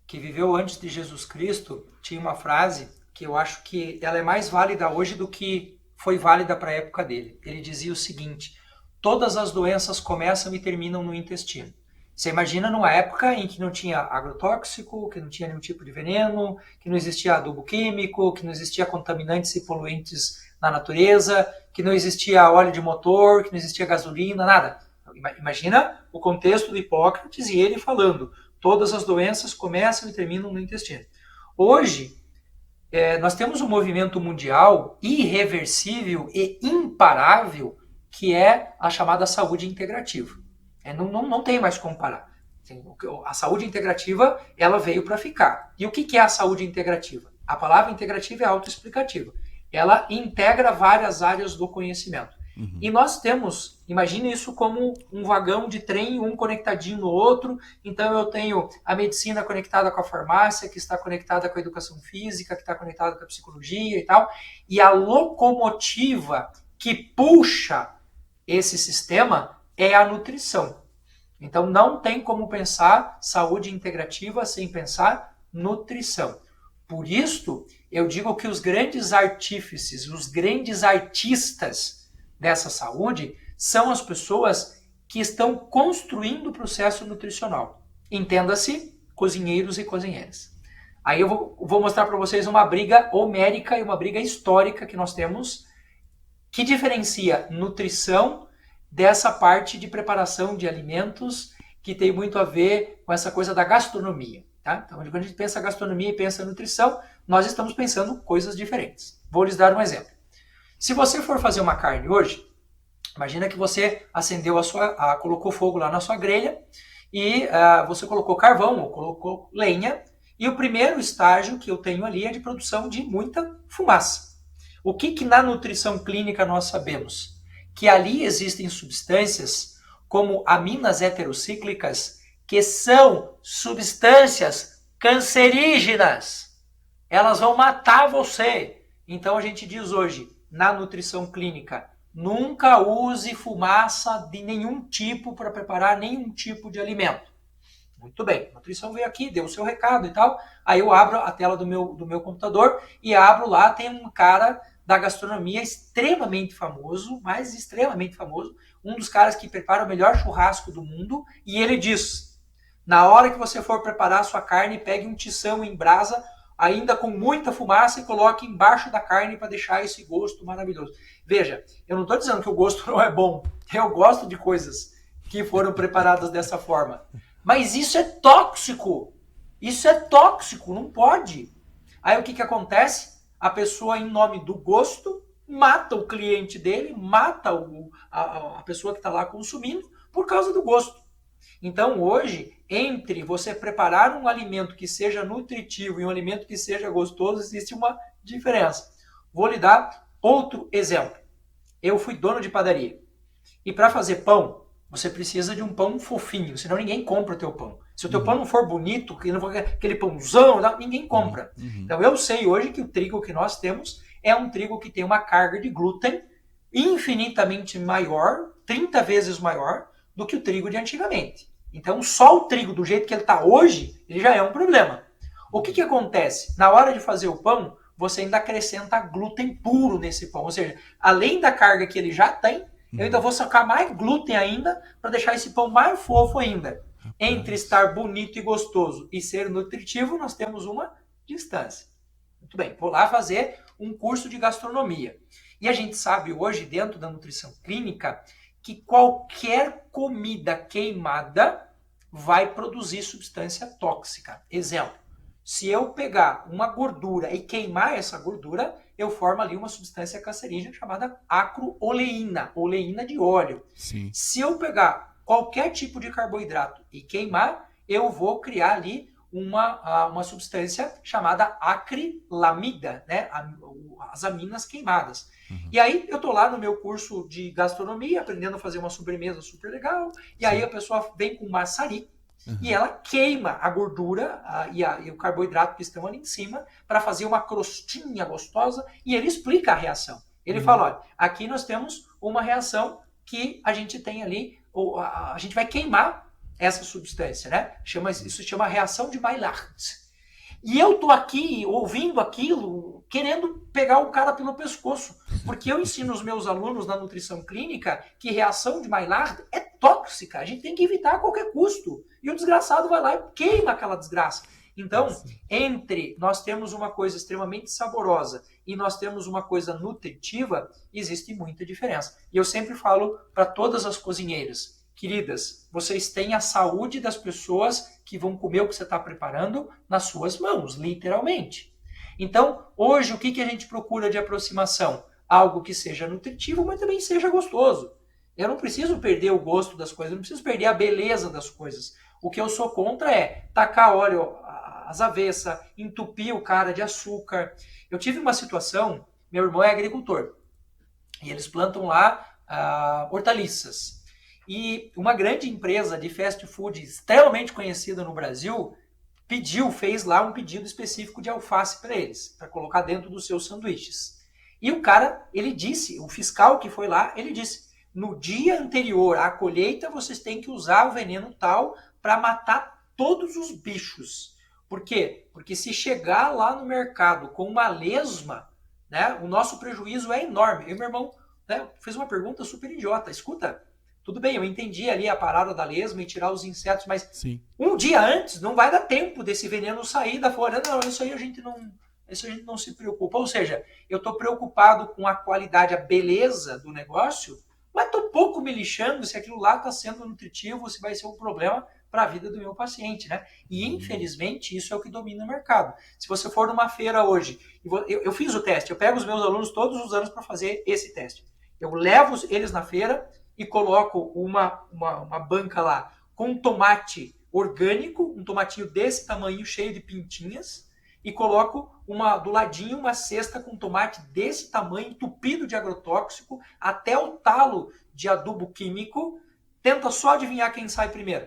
Speaker 2: que viveu antes de Jesus Cristo, tinha uma frase que eu acho que ela é mais válida hoje do que foi válida para a época dele. Ele dizia o seguinte: todas as doenças começam e terminam no intestino. Você imagina numa época em que não tinha agrotóxico, que não tinha nenhum tipo de veneno, que não existia adubo químico, que não existia contaminantes e poluentes na natureza, que não existia óleo de motor, que não existia gasolina, nada. Imagina o contexto de Hipócrates e ele falando: todas as doenças começam e terminam no intestino. Hoje, nós temos um movimento mundial irreversível e imparável, que é a chamada saúde integrativa. Não tem mais como parar. A saúde integrativa, ela veio para ficar. E o que é a saúde integrativa? A palavra integrativa é autoexplicativa. Ela integra várias áreas do conhecimento. Uhum. E nós temos, imagine isso como um vagão de trem, um conectadinho no outro. Então eu tenho a medicina conectada com a farmácia, que está conectada com a educação física, que está conectada com a psicologia e tal. E a locomotiva que puxa esse sistema é a nutrição. Então não tem como pensar saúde integrativa sem pensar nutrição. Por isso, eu digo que os grandes artífices, os grandes artistas dessa saúde são as pessoas que estão construindo o processo nutricional. Entenda-se, cozinheiros e cozinheiras. Aí eu vou mostrar para vocês uma briga homérica e uma briga histórica que nós temos, que diferencia nutrição dessa parte de preparação de alimentos, que tem muito a ver com essa coisa da gastronomia. Tá? Então, quando a gente pensa gastronomia e pensa nutrição, nós estamos pensando coisas diferentes. Vou lhes dar um exemplo. Se você for fazer uma carne hoje, imagina que você acendeu colocou fogo lá na sua grelha e você colocou carvão ou colocou lenha, e o primeiro estágio que eu tenho ali é de produção de muita fumaça. O que na nutrição clínica nós sabemos? Que ali existem substâncias como aminas heterocíclicas, que são substâncias cancerígenas. Elas vão matar você. Então a gente diz hoje, na nutrição clínica, nunca use fumaça de nenhum tipo para preparar nenhum tipo de alimento. Muito bem, a nutrição veio aqui, deu o seu recado e tal. Aí eu abro a tela do meu computador e abro lá, tem um cara da gastronomia extremamente famoso, mas extremamente famoso, um dos caras que prepara o melhor churrasco do mundo, e ele diz, na hora que você for preparar a sua carne, pegue um tição em brasa, ainda com muita fumaça, e coloque embaixo da carne para deixar esse gosto maravilhoso. Veja, eu não estou dizendo que o gosto não é bom, eu gosto de coisas que foram preparadas dessa forma, mas isso é tóxico, não pode. Aí o que acontece? A pessoa, em nome do gosto, mata o cliente dele, mata a pessoa que está lá consumindo por causa do gosto. Então, hoje, entre você preparar um alimento que seja nutritivo e um alimento que seja gostoso, existe uma diferença. Vou lhe dar outro exemplo. Eu fui dono de padaria. E para fazer pão, você precisa de um pão fofinho, senão ninguém compra o teu pão. Se o teu pão não for bonito, que não for aquele pãozão, ninguém compra. Então eu sei hoje que o trigo que nós temos é um trigo que tem uma carga de glúten infinitamente maior, 30 vezes maior, do que o trigo de antigamente. Então só o trigo do jeito que ele está hoje, ele já é um problema. O que acontece? Na hora de fazer o pão, você ainda acrescenta glúten puro nesse pão. Ou seja, além da carga que ele já tem, eu ainda vou sacar mais glúten ainda para deixar esse pão mais fofo ainda. Entre estar bonito e gostoso e ser nutritivo, nós temos uma distância. Muito bem, vou lá fazer um curso de gastronomia. E a gente sabe hoje, dentro da nutrição clínica, que qualquer comida queimada vai produzir substância tóxica. Exemplo, se eu pegar uma gordura e queimar essa gordura, eu formo ali uma substância cancerígena chamada acroleína, oleína de óleo.
Speaker 1: Sim.
Speaker 2: Se eu pegar qualquer tipo de carboidrato e queimar, eu vou criar ali uma substância chamada acrilamida, né? As aminas queimadas. E aí eu tô lá no meu curso de gastronomia, aprendendo a fazer uma sobremesa super legal, e aí a pessoa vem com maçarico, e ela queima a gordura e o carboidrato que estão ali em cima para fazer uma crostinha gostosa, e ele explica a reação. Ele fala, olha, aqui nós temos uma reação que a gente tem ali, a gente vai queimar essa substância, né? Isso se chama reação de Maillard. E eu tô aqui ouvindo aquilo, querendo pegar o cara pelo pescoço, porque eu ensino os meus alunos na nutrição clínica que reação de Maillard é tóxica, a gente tem que evitar a qualquer custo. E o desgraçado vai lá e queima aquela desgraça. Então, entre nós temos uma coisa extremamente saborosa e nós temos uma coisa nutritiva, existe muita diferença. E eu sempre falo para todas as cozinheiras queridas, vocês têm a saúde das pessoas que vão comer o que você está preparando nas suas mãos, literalmente. Então, hoje, o que a gente procura de aproximação? Algo que seja nutritivo, mas também seja gostoso. Eu não preciso perder o gosto das coisas, eu não preciso perder a beleza das coisas. O que eu sou contra é tacar óleo às avessas, entupir o cara de açúcar. Eu tive uma situação, meu irmão é agricultor, e eles plantam lá hortaliças. E uma grande empresa de fast food extremamente conhecida no Brasil fez lá um pedido específico de alface para eles, para colocar dentro dos seus sanduíches. E o cara, ele disse, o fiscal que foi lá, ele disse, no dia anterior à colheita, vocês têm que usar o veneno tal para matar todos os bichos. Por quê? Porque se chegar lá no mercado com uma lesma, né, o nosso prejuízo é enorme. E meu irmão, né, fez uma pergunta super idiota. Escuta, tudo bem, eu entendi ali a parada da lesma e tirar os insetos, mas
Speaker 1: Sim.
Speaker 2: Um dia antes não vai dar tempo desse veneno sair da floresta. Não, isso aí a gente não se preocupa. Ou seja, eu estou preocupado com a qualidade, a beleza do negócio, mas estou pouco me lixando se aquilo lá está sendo nutritivo, se vai ser um problema para a vida do meu paciente, né? E infelizmente isso é o que domina o mercado. Se você for numa feira hoje, eu fiz o teste, eu pego os meus alunos todos os anos para fazer esse teste. Eu levo eles na feira e coloco uma banca lá com tomate orgânico, um tomatinho desse tamanho, cheio de pintinhas, e coloco do ladinho uma cesta com tomate desse tamanho, entupido de agrotóxico, até o talo de adubo químico. Tenta só adivinhar quem sai primeiro.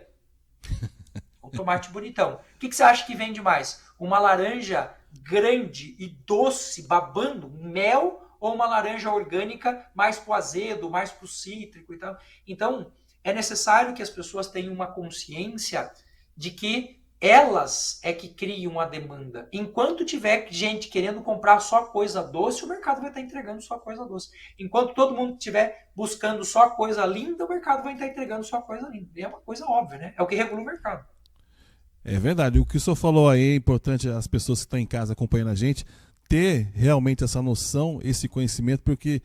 Speaker 2: O tomate bonitão. O que você acha que vende mais? Uma laranja grande e doce, babando, mel, ou uma laranja orgânica mais pro azedo, mais pro cítrico e tal? Então, é necessário que as pessoas tenham uma consciência de que elas é que criam a demanda. Enquanto tiver gente querendo comprar só coisa doce, o mercado vai estar entregando só coisa doce. Enquanto todo mundo estiver buscando só coisa linda, o mercado vai estar entregando só coisa linda. E é uma coisa óbvia, né? É o que regula o mercado.
Speaker 1: É verdade. O que o senhor falou aí é importante as pessoas que estão em casa acompanhando a gente ter realmente essa noção, esse conhecimento, porque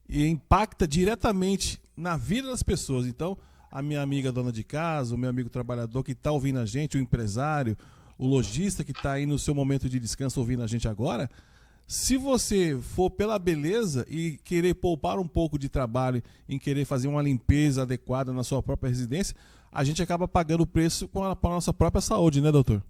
Speaker 1: impacta diretamente na vida das pessoas. Então, a minha amiga dona de casa, o meu amigo trabalhador que está ouvindo a gente, o empresário, o lojista que está aí no seu momento de descanso ouvindo a gente agora, se você for pela beleza e querer poupar um pouco de trabalho em querer fazer uma limpeza adequada na sua própria residência, a gente acaba pagando o preço com a nossa própria saúde, né, doutor?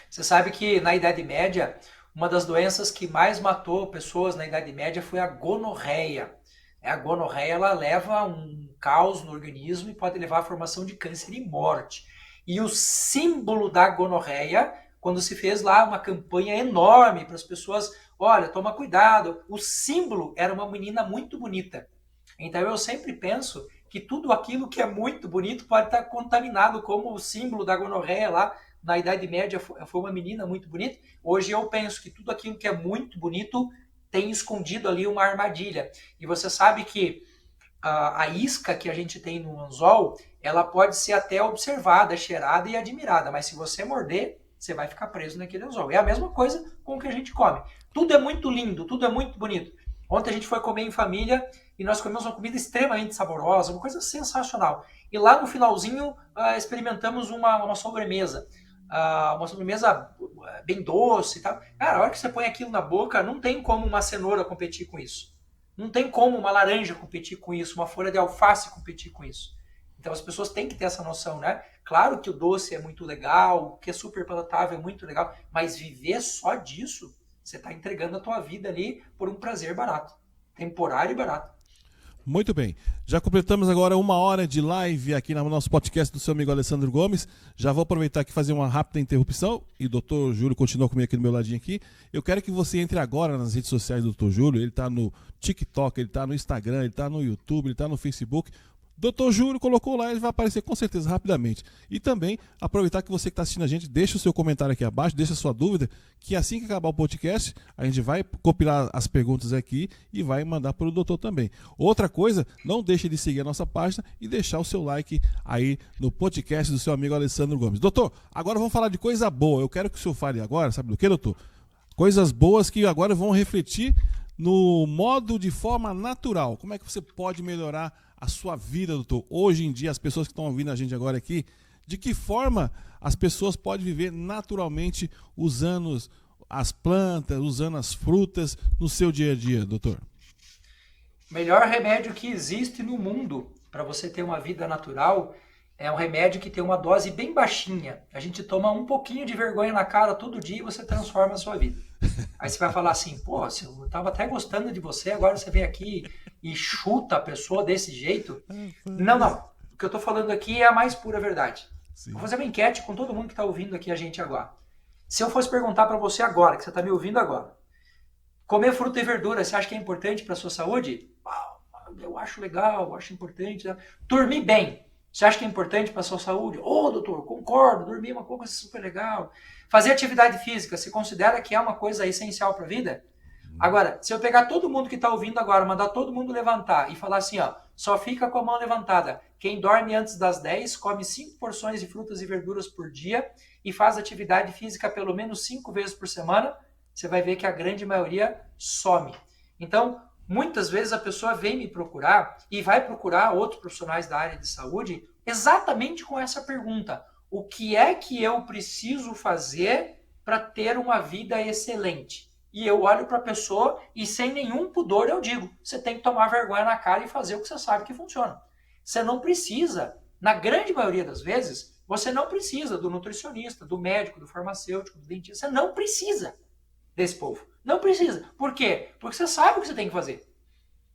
Speaker 2: Você sabe que na Idade Média, uma das doenças que mais matou pessoas na Idade Média foi a gonorreia. A gonorreia ela leva um caos no organismo e pode levar à formação de câncer e morte. E o símbolo da gonorreia, quando se fez lá uma campanha enorme para as pessoas, olha, toma cuidado, o símbolo era uma menina muito bonita. Então eu sempre penso que tudo aquilo que é muito bonito pode estar contaminado, como o símbolo da gonorreia lá na Idade Média foi uma menina muito bonita. Hoje eu penso que tudo aquilo que é muito bonito tem escondido ali uma armadilha. E você sabe que a isca que a gente tem no anzol, ela pode ser até observada, cheirada e admirada, mas se você morder, você vai ficar preso naquele anzol. É a mesma coisa com o que a gente come. Tudo é muito lindo, tudo é muito bonito. Ontem a gente foi comer em família e nós comemos uma comida extremamente saborosa, uma coisa sensacional. E lá no finalzinho experimentamos uma sobremesa. Uma sobremesa bem doce e tal. Cara, a hora que você põe aquilo na boca, não tem como uma cenoura competir com isso. Não tem como uma laranja competir com isso, uma folha de alface competir com isso. Então as pessoas têm que ter essa noção, né? Claro que o doce é muito legal, o que é super palatável é muito legal, mas viver só disso, você está entregando a tua vida ali por um prazer barato, temporário e barato.
Speaker 1: Muito bem, já completamos agora 1 hora de live aqui no nosso podcast do seu amigo Alessandro Gomes. Já vou aproveitar aqui e fazer uma rápida interrupção e o doutor Júlio continua comigo aqui do meu ladinho aqui. Eu quero que você entre agora nas redes sociais do doutor Júlio. Ele está no TikTok, ele está no Instagram, ele está no YouTube, ele está no Facebook. Doutor Júlio colocou lá, ele vai aparecer com certeza rapidamente. E também aproveitar que você que está assistindo a gente, deixa o seu comentário aqui abaixo, deixa a sua dúvida, que assim que acabar o podcast, a gente vai compilar as perguntas aqui e vai mandar para o doutor também. Outra coisa, não deixe de seguir a nossa página e deixar o seu like aí no podcast do seu amigo Alessandro Gomes. Doutor, agora vamos falar de coisa boa. Eu quero que o senhor fale agora, sabe do que, doutor? Coisas boas que agora vão refletir no modo de forma natural. Como é que você pode melhorar a sua vida, doutor? Hoje em dia, as pessoas que estão ouvindo a gente agora aqui, de que forma as pessoas podem viver naturalmente usando as plantas, usando as frutas no seu dia a dia, doutor?
Speaker 2: O melhor remédio que existe no mundo para você ter uma vida natural é um remédio que tem uma dose bem baixinha. A gente toma um pouquinho de vergonha na cara todo dia e você transforma a sua vida. Aí você vai falar assim, pô, eu estava até gostando de você, agora você vem aqui e chuta a pessoa desse jeito. Não, não. O que eu estou falando aqui é a mais pura verdade. Sim. Vou fazer uma enquete com todo mundo que está ouvindo aqui a gente agora. Se eu fosse perguntar para você agora, que você está me ouvindo agora, comer fruta e verdura, você acha que é importante para a sua saúde? Eu acho legal, eu acho importante. Né? Dormir bem, você acha que é importante para a sua saúde? Doutor, concordo, dormir é uma coisa super legal. Fazer atividade física, você considera que é uma coisa essencial para a vida? Agora, se eu pegar todo mundo que está ouvindo agora, mandar todo mundo levantar e falar assim, ó, só fica com a mão levantada. Quem dorme antes das 10, come 5 porções de frutas e verduras por dia e faz atividade física pelo menos 5 vezes por semana, você vai ver que a grande maioria some. Então, muitas vezes a pessoa vem me procurar e vai procurar outros profissionais da área de saúde exatamente com essa pergunta. O que é que eu preciso fazer para ter uma vida excelente? E eu olho para a pessoa e sem nenhum pudor eu digo, você tem que tomar vergonha na cara e fazer o que você sabe que funciona. Você não precisa, na grande maioria das vezes, você não precisa do nutricionista, do médico, do farmacêutico, do dentista, você não precisa desse povo. Não precisa. Por quê? Porque você sabe o que você tem que fazer.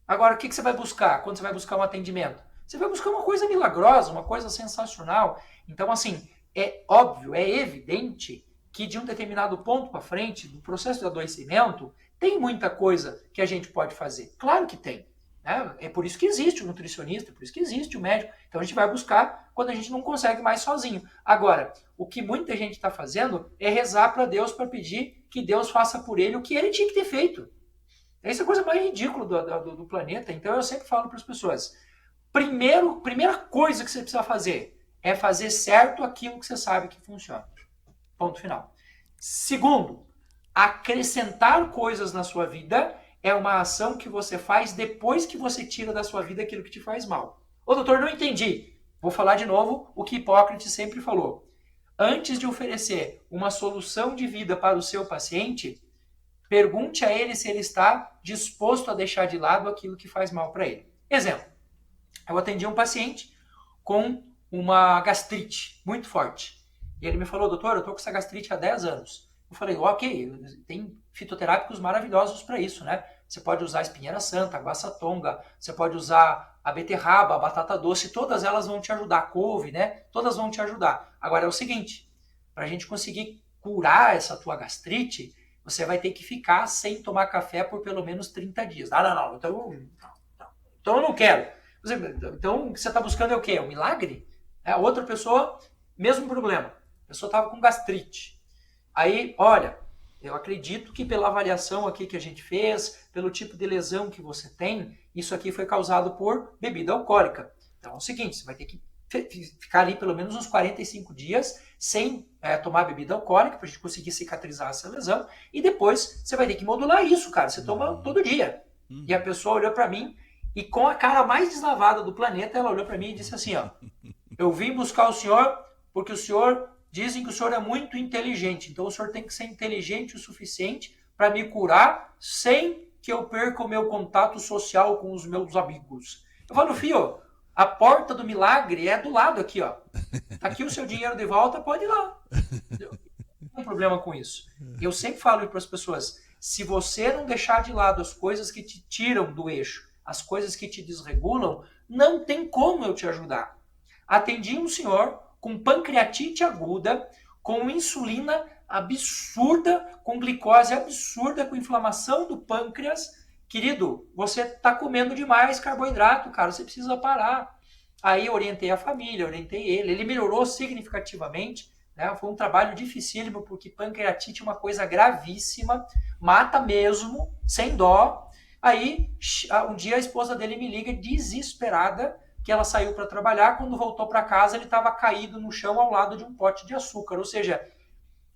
Speaker 2: Agora, o que você vai buscar quando você vai buscar um atendimento? Você vai buscar uma coisa milagrosa, uma coisa sensacional. Então, assim, é óbvio, é evidente que de um determinado ponto para frente, do processo de adoecimento, tem muita coisa que a gente pode fazer. Claro que tem. Né? É por isso que existe o nutricionista, é por isso que existe o médico. Então a gente vai buscar quando a gente não consegue mais sozinho. Agora, o que muita gente está fazendo é rezar para Deus para pedir que Deus faça por ele o que ele tinha que ter feito. Essa é a coisa mais ridícula do planeta. Então eu sempre falo para as pessoas, primeira coisa que você precisa fazer é fazer certo aquilo que você sabe que funciona. Ponto final. Segundo, acrescentar coisas na sua vida é uma ação que você faz depois que você tira da sua vida aquilo que te faz mal. Doutor, não entendi. Vou falar de novo o que Hipócrates sempre falou. Antes de oferecer uma solução de vida para o seu paciente, pergunte a ele se ele está disposto a deixar de lado aquilo que faz mal para ele. Exemplo, eu atendi um paciente com uma gastrite muito forte. E ele me falou, doutor, eu estou com essa gastrite há 10 anos. Eu falei, ok, tem fitoterápicos maravilhosos para isso, né? Você pode usar a espinheira santa, a guaçatonga, você pode usar a beterraba, a batata doce, todas elas vão te ajudar, a couve, né? Todas vão te ajudar. Agora é o seguinte, para a gente conseguir curar essa tua gastrite, você vai ter que ficar sem tomar café por pelo menos 30 dias. Não, então eu não quero. Então o que você está buscando é o quê? Um milagre? Outra pessoa, mesmo problema. A pessoa estava com gastrite. Aí, olha, eu acredito que pela avaliação aqui que a gente fez, pelo tipo de lesão que você tem, isso aqui foi causado por bebida alcoólica. Então é o seguinte, você vai ter que ficar ali pelo menos uns 45 dias sem tomar bebida alcoólica para a gente conseguir cicatrizar essa lesão e depois você vai ter que modular isso, cara. Você toma todo dia. E a pessoa olhou para mim e com a cara mais deslavada do planeta, ela olhou para mim e disse assim, ó, eu vim buscar o senhor porque o senhor... Dizem que o senhor é muito inteligente, então o senhor tem que ser inteligente o suficiente para me curar sem que eu perca o meu contato social com os meus amigos. Eu falo, filho, a porta do milagre é do lado aqui, ó. Tá aqui o seu dinheiro de volta, pode ir lá. Não tem problema com isso. Eu sempre falo para as pessoas, se você não deixar de lado as coisas que te tiram do eixo, as coisas que te desregulam, não tem como eu te ajudar. Atendi um senhor com pancreatite aguda, com insulina absurda, com glicose absurda, com inflamação do pâncreas. Querido, você está comendo demais carboidrato, cara, você precisa parar. Aí eu orientei a família, orientei ele melhorou significativamente, né? Foi um trabalho dificílimo, porque pancreatite é uma coisa gravíssima, mata mesmo, sem dó. Aí, um dia a esposa dele me liga desesperada, que ela saiu para trabalhar, quando voltou para casa ele estava caído no chão ao lado de um pote de açúcar. Ou seja,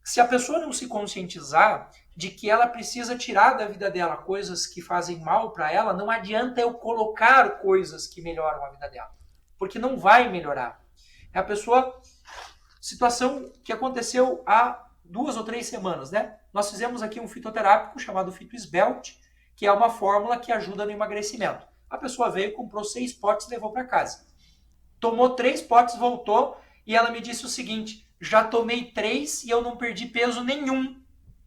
Speaker 2: Se a pessoa não se conscientizar de que ela precisa tirar da vida dela coisas que fazem mal para ela, não adianta eu colocar coisas que melhoram a vida dela, porque não vai melhorar. A pessoa, situação que aconteceu há 2 ou 3 semanas, né? Nós fizemos aqui um fitoterápico chamado Fito Esbelt, que é uma fórmula que ajuda no emagrecimento. A pessoa veio, comprou 6 potes e levou para casa. Tomou 3 potes, voltou e ela me disse o seguinte: já tomei 3 e eu não perdi peso nenhum.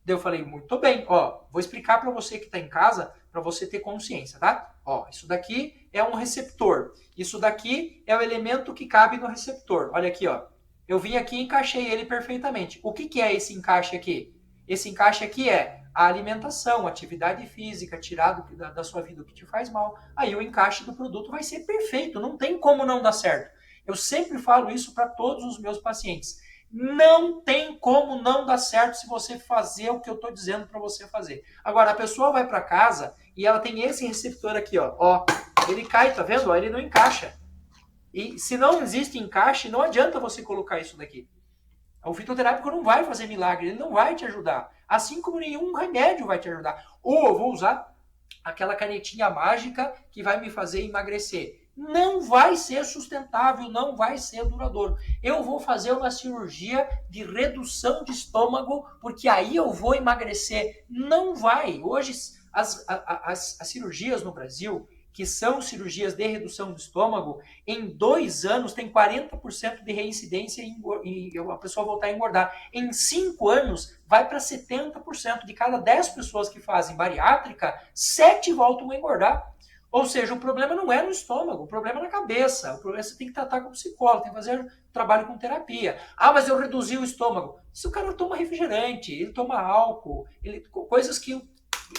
Speaker 2: Daí eu falei, muito bem, ó, vou explicar para você que está em casa, para você ter consciência, tá? Ó, isso daqui é um receptor. Isso daqui é o elemento que cabe no receptor. Olha aqui, ó. Eu vim aqui e encaixei ele perfeitamente. O que é esse encaixe aqui? Esse encaixe aqui é a alimentação, a atividade física, tirar da sua vida o que te faz mal. Aí o encaixe do produto vai ser perfeito, não tem como não dar certo. Eu sempre falo isso para todos os meus pacientes. Não tem como não dar certo se você fazer o que eu estou dizendo para você fazer. Agora, a pessoa vai para casa e ela tem esse receptor aqui, ó. Ele cai, tá vendo? Ele não encaixa. E se não existe encaixe, não adianta você colocar isso daqui. O fitoterápico não vai fazer milagre, ele não vai te ajudar. Assim como nenhum remédio vai te ajudar. Ou eu vou usar aquela canetinha mágica que vai me fazer emagrecer. Não vai ser sustentável, não vai ser duradouro. Eu vou fazer uma cirurgia de redução de estômago, porque aí eu vou emagrecer. Não vai. Hoje, as cirurgias no Brasil, que são cirurgias de redução do estômago, em 2 anos tem 40% de reincidência e a pessoa voltar a engordar. Em 5 anos, vai para 70%. De cada 10 pessoas que fazem bariátrica, 7 voltam a engordar. Ou seja, o problema não é no estômago, o problema é na cabeça. O problema é que você tem que tratar com o psicólogo, tem que fazer trabalho com terapia. Ah, mas eu reduzi o estômago. Se o cara toma refrigerante, ele toma álcool, coisas que o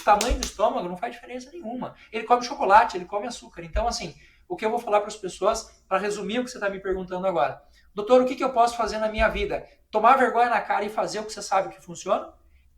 Speaker 2: tamanho do estômago não faz diferença nenhuma. Ele come chocolate, ele come açúcar. Então, assim, o que eu vou falar para as pessoas, para resumir o que você está me perguntando agora. Doutor, o que eu posso fazer na minha vida? Tomar vergonha na cara e fazer o que você sabe que funciona?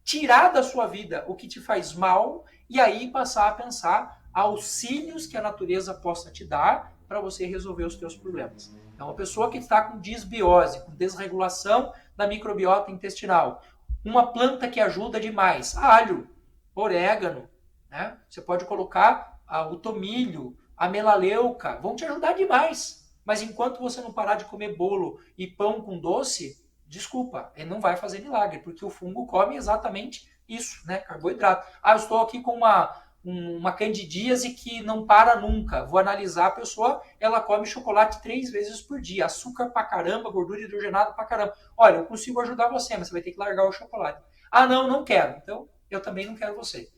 Speaker 2: Tirar da sua vida o que te faz mal e aí passar a pensar auxílios que a natureza possa te dar para você resolver os seus problemas. Então, uma pessoa que está com disbiose, com desregulação da microbiota intestinal, uma planta que ajuda demais, alho, orégano, né? Você pode colocar o tomilho, a melaleuca, vão te ajudar demais. Mas enquanto você não parar de comer bolo e pão com doce, desculpa, ele não vai fazer milagre, porque o fungo come exatamente isso, né? Carboidrato. Ah, eu estou aqui com uma candidíase que não para nunca. Vou analisar a pessoa, ela come chocolate 3 vezes por dia, açúcar pra caramba, gordura hidrogenada pra caramba. Olha, eu consigo ajudar você, mas você vai ter que largar o chocolate. Ah, não quero. Então, eu também não quero você.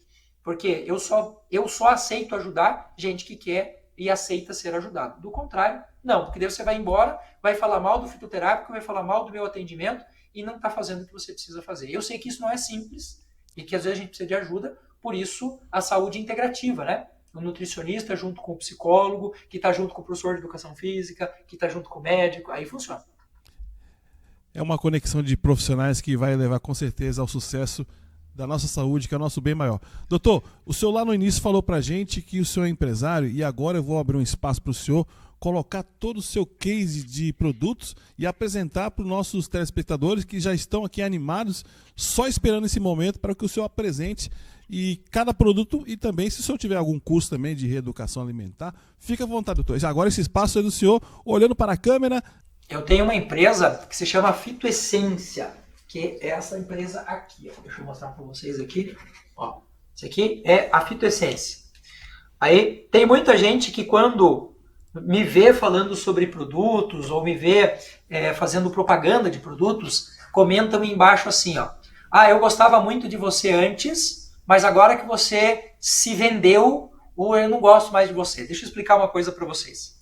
Speaker 2: Porque eu só aceito ajudar gente que quer e aceita ser ajudado. Do contrário, não. Porque daí você vai embora, vai falar mal do fitoterápico, vai falar mal do meu atendimento e não está fazendo o que você precisa fazer. Eu sei que isso não é simples e que às vezes a gente precisa de ajuda, por isso a saúde integrativa, né? O nutricionista junto com o psicólogo, que está junto com o professor de educação física, que está junto com o médico, aí funciona.
Speaker 1: É uma conexão de profissionais que vai levar com certeza ao sucesso da nossa saúde, que é o nosso bem maior. Doutor, o senhor lá no início falou pra gente que o senhor é empresário e agora eu vou abrir um espaço para o senhor colocar todo o seu case de produtos e apresentar para os nossos telespectadores que já estão aqui animados, só esperando esse momento para que o senhor apresente e cada produto, e também se o senhor tiver algum curso também de reeducação alimentar, fica à vontade, doutor. Agora esse espaço é do senhor, olhando para a câmera.
Speaker 2: Eu tenho uma empresa que se chama Fitoessência, que é essa empresa aqui. Ó. Deixa eu mostrar para vocês aqui. Ó, isso aqui é a Fitoessência. Aí tem muita gente que quando me vê falando sobre produtos ou me vê fazendo propaganda de produtos, comentam embaixo assim, ó. Ah, eu gostava muito de você antes, mas agora que você se vendeu, ou eu não gosto mais de você. Deixa eu explicar uma coisa para vocês.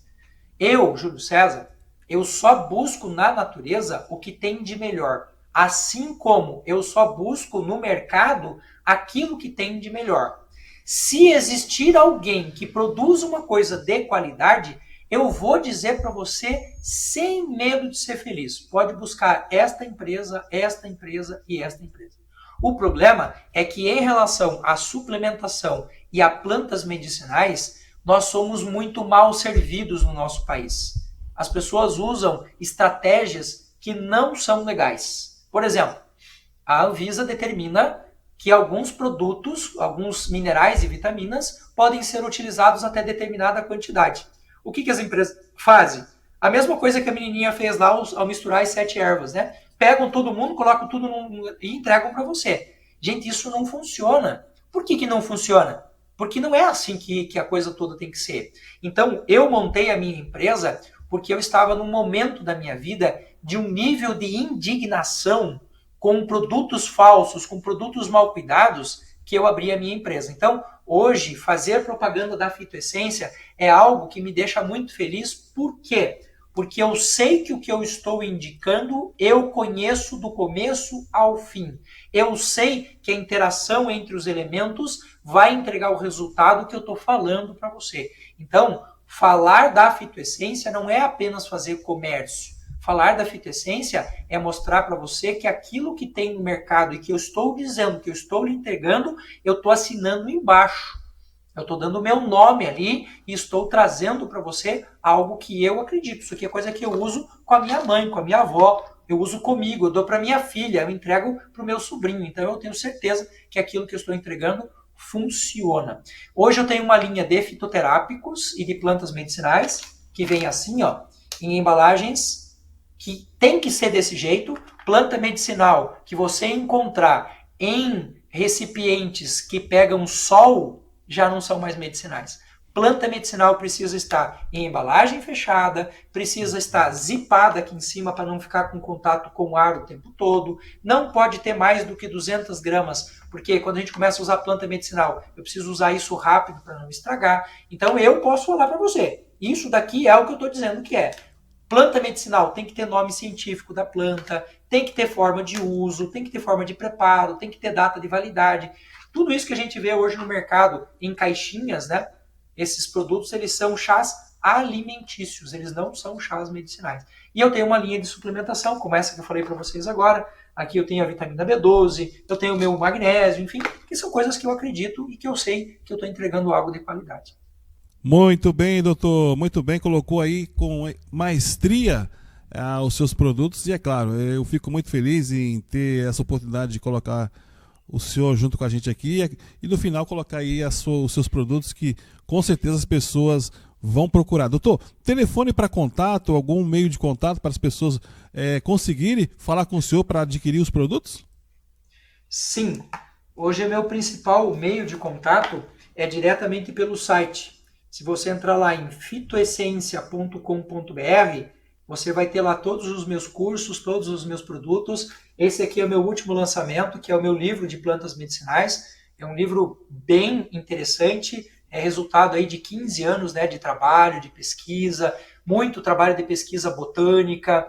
Speaker 2: Eu, Júlio César, eu só busco na natureza o que tem de melhor. Assim como eu só busco no mercado aquilo que tem de melhor. Se existir alguém que produz uma coisa de qualidade, eu vou dizer para você sem medo de ser feliz. Pode buscar esta empresa e esta empresa. O problema é que em relação à suplementação e a plantas medicinais, nós somos muito mal servidos no nosso país. As pessoas usam estratégias que não são legais. Por exemplo, A Anvisa determina que alguns produtos, alguns minerais e vitaminas podem ser utilizados até determinada quantidade. O que as empresas fazem? A mesma coisa que a menininha fez lá ao misturar as 7 ervas, né? Pegam todo mundo, colocam tudo e entregam para você. Gente, isso não funciona. Por que não funciona? Porque não é assim que a coisa toda tem que ser. Então, eu montei a minha empresa porque eu estava num momento da minha vida de um nível de indignação com produtos falsos, com produtos mal cuidados, que eu abri a minha empresa. Então, hoje, fazer propaganda da Fitoessência é algo que me deixa muito feliz. Por quê? Porque eu sei que o que eu estou indicando, eu conheço do começo ao fim. Eu sei que a interação entre os elementos vai entregar o resultado que eu estou falando para você. Então, falar da Fitoessência não é apenas fazer comércio. Falar da Fitoessência é mostrar para você que aquilo que tem no mercado e que eu estou dizendo, que eu estou lhe entregando, eu estou assinando embaixo. Eu estou dando o meu nome ali e estou trazendo para você algo que eu acredito. Isso aqui é coisa que eu uso com a minha mãe, com a minha avó, eu uso comigo, eu dou para minha filha, eu entrego para o meu sobrinho. Então eu tenho certeza que aquilo que eu estou entregando funciona. Hoje eu tenho uma linha de fitoterápicos e de plantas medicinais que vem assim, ó, em embalagens que tem que ser desse jeito. Planta medicinal que você encontrar em recipientes que pegam sol já não são mais medicinais. Planta medicinal precisa estar em embalagem fechada, precisa estar zipada aqui em cima para não ficar com contato com o ar o tempo todo, não pode ter mais do que 200 gramas, porque quando a gente começa a usar planta medicinal, eu preciso usar isso rápido para não estragar. Então eu posso falar para você, isso daqui é o que eu estou dizendo que é. Planta medicinal tem que ter nome científico da planta, tem que ter forma de uso, tem que ter forma de preparo, tem que ter data de validade. Tudo isso que a gente vê hoje no mercado em caixinhas, né? Esses produtos, eles são chás alimentícios, eles não são chás medicinais. E eu tenho uma linha de suplementação, como essa que eu falei para vocês agora. Aqui eu tenho a vitamina B12, eu tenho o meu magnésio, enfim, que são coisas que eu acredito e que eu sei que eu estou entregando algo de qualidade.
Speaker 1: Muito bem, doutor. Muito bem, colocou aí com maestria os seus produtos. E é claro, eu fico muito feliz em ter essa oportunidade de colocar o senhor junto com a gente aqui e no final colocar aí os seus produtos que com certeza as pessoas vão procurar. Doutor, telefone para contato, algum meio de contato para as pessoas conseguirem falar com o senhor para adquirir os produtos?
Speaker 2: Sim, hoje meu principal meio de contato é diretamente pelo site. Se você entrar lá em fitoessencia.com.br, você vai ter lá todos os meus cursos, todos os meus produtos. Esse aqui é o meu último lançamento, que é o meu livro de plantas medicinais. É um livro bem interessante, é resultado aí de 15 anos, né, de trabalho, de pesquisa, muito trabalho de pesquisa botânica.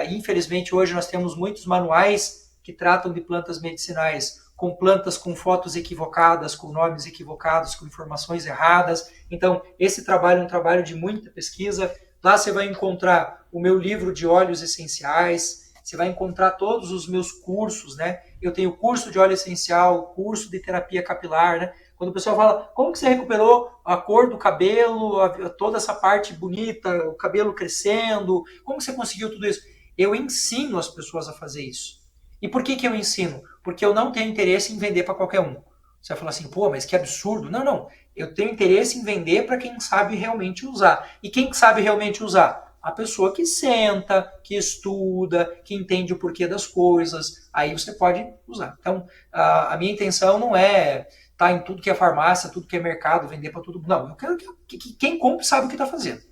Speaker 2: Infelizmente, hoje nós temos muitos manuais que tratam de plantas medicinais com plantas com fotos equivocadas, com nomes equivocados, com informações erradas. Então, esse trabalho é um trabalho de muita pesquisa. Lá você vai encontrar o meu livro de óleos essenciais, você vai encontrar todos os meus cursos, né? Eu tenho curso de óleo essencial, curso de terapia capilar, né? Quando o pessoal fala, como que você recuperou a cor do cabelo, toda essa parte bonita, o cabelo crescendo, como você conseguiu tudo isso? Eu ensino as pessoas a fazer isso. E por que eu ensino? Porque eu não tenho interesse em vender para qualquer um. Você vai falar assim, pô, mas que absurdo. Não, não. Eu tenho interesse em vender para quem sabe realmente usar. E quem sabe realmente usar? A pessoa que senta, que estuda, que entende o porquê das coisas. Aí você pode usar. Então, a minha intenção não é estar em tudo que é farmácia, tudo que é mercado, vender para todo mundo. Não, eu quero que quem compra sabe o que está fazendo.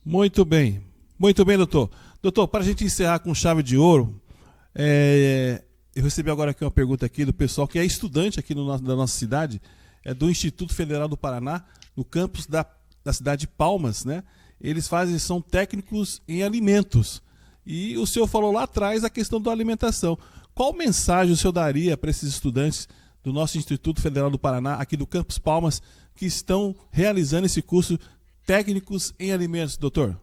Speaker 1: Muito bem, doutor. Doutor, para a gente encerrar com chave de ouro, eu recebi agora aqui uma pergunta aqui do pessoal que é estudante aqui da nossa cidade, do Instituto Federal do Paraná, no campus da cidade de Palmas, né? Eles são técnicos em alimentos. E o senhor falou lá atrás a questão da alimentação. Qual mensagem o senhor daria para esses estudantes do nosso Instituto Federal do Paraná, aqui do Campus Palmas, que estão realizando esse curso técnicos em alimentos, doutor?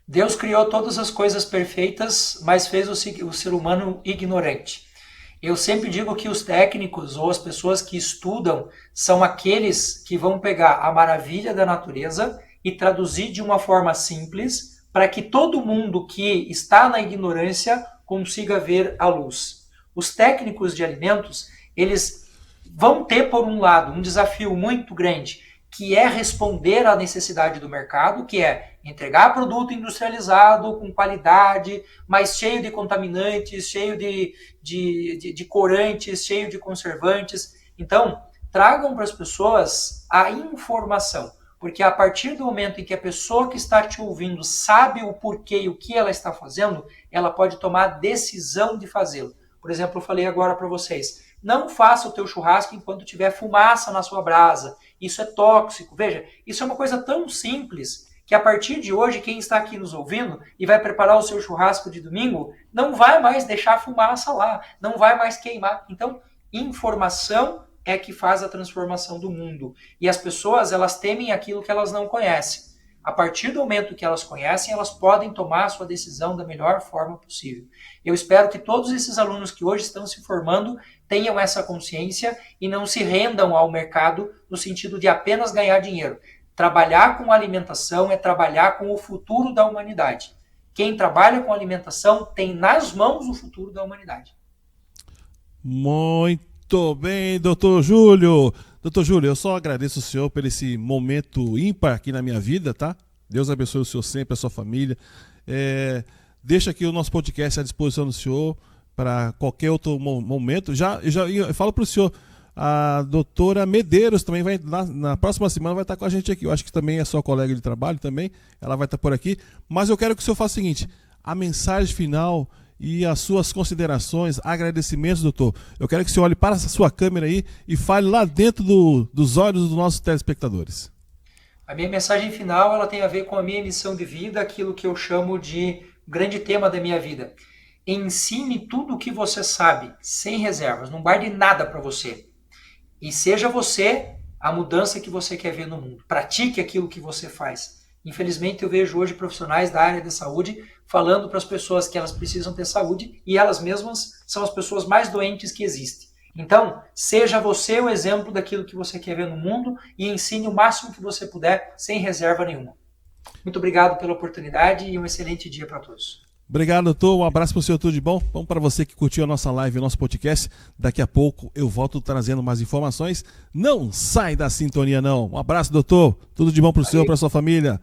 Speaker 2: Deus criou todas as coisas perfeitas, mas fez o ser humano ignorante. Eu sempre digo que os técnicos ou as pessoas que estudam são aqueles que vão pegar a maravilha da natureza e traduzir de uma forma simples para que todo mundo que está na ignorância consiga ver a luz. Os técnicos de alimentos, eles vão ter, por um lado, um desafio muito grande, que é responder à necessidade do mercado, que é entregar produto industrializado com qualidade, mas cheio de contaminantes, cheio de corantes, cheio de conservantes. Então, tragam para as pessoas a informação, porque a partir do momento em que a pessoa que está te ouvindo sabe o porquê e o que ela está fazendo, ela pode tomar a decisão de fazê-lo. Por exemplo, eu falei agora para vocês, não faça o teu churrasco enquanto tiver fumaça na sua brasa. Isso é tóxico. Veja, isso é uma coisa tão simples que a partir de hoje, quem está aqui nos ouvindo e vai preparar o seu churrasco de domingo, não vai mais deixar fumaça lá, não vai mais queimar. Então, informação é que faz a transformação do mundo. E as pessoas, elas temem aquilo que elas não conhecem. A partir do momento que elas conhecem, elas podem tomar a sua decisão da melhor forma possível. Eu espero que todos esses alunos que hoje estão se formando tenham essa consciência e não se rendam ao mercado no sentido de apenas ganhar dinheiro. Trabalhar com alimentação é trabalhar com o futuro da humanidade. Quem trabalha com alimentação tem nas mãos o futuro da humanidade.
Speaker 1: Muito bem, doutor Júlio. Doutor Júlio, eu só agradeço o senhor por esse momento ímpar aqui na minha vida, tá? Deus abençoe o senhor sempre, a sua família. Deixa aqui o nosso podcast à disposição do senhor para qualquer outro momento. Eu falo para o senhor, a doutora Medeiros também vai, na próxima semana, vai estar com a gente aqui. Eu acho que também é sua colega de trabalho também, ela vai estar por aqui. Mas eu quero que o senhor faça o seguinte, a mensagem final e as suas considerações, agradecimentos, doutor. Eu quero que o senhor olhe para a sua câmera aí e fale lá dentro dos olhos dos nossos telespectadores.
Speaker 2: A minha mensagem final, ela tem a ver com a minha missão de vida, aquilo que eu chamo de grande tema da minha vida. Ensine tudo o que você sabe, sem reservas, não guarde nada para você. E seja você a mudança que você quer ver no mundo. Pratique aquilo que você faz. Infelizmente, eu vejo hoje profissionais da área de saúde falando para as pessoas que elas precisam ter saúde e elas mesmas são as pessoas mais doentes que existem. Então, seja você o exemplo daquilo que você quer ver no mundo e ensine o máximo que você puder, sem reserva nenhuma. Muito obrigado pela oportunidade e um excelente dia para todos.
Speaker 1: Obrigado, doutor. Um abraço para o senhor, tudo de bom. Vamos para você que curtiu a nossa live, o nosso podcast. Daqui a pouco eu volto trazendo mais informações. Não sai da sintonia, não. Um abraço, doutor. Tudo de bom para o senhor, para a sua família.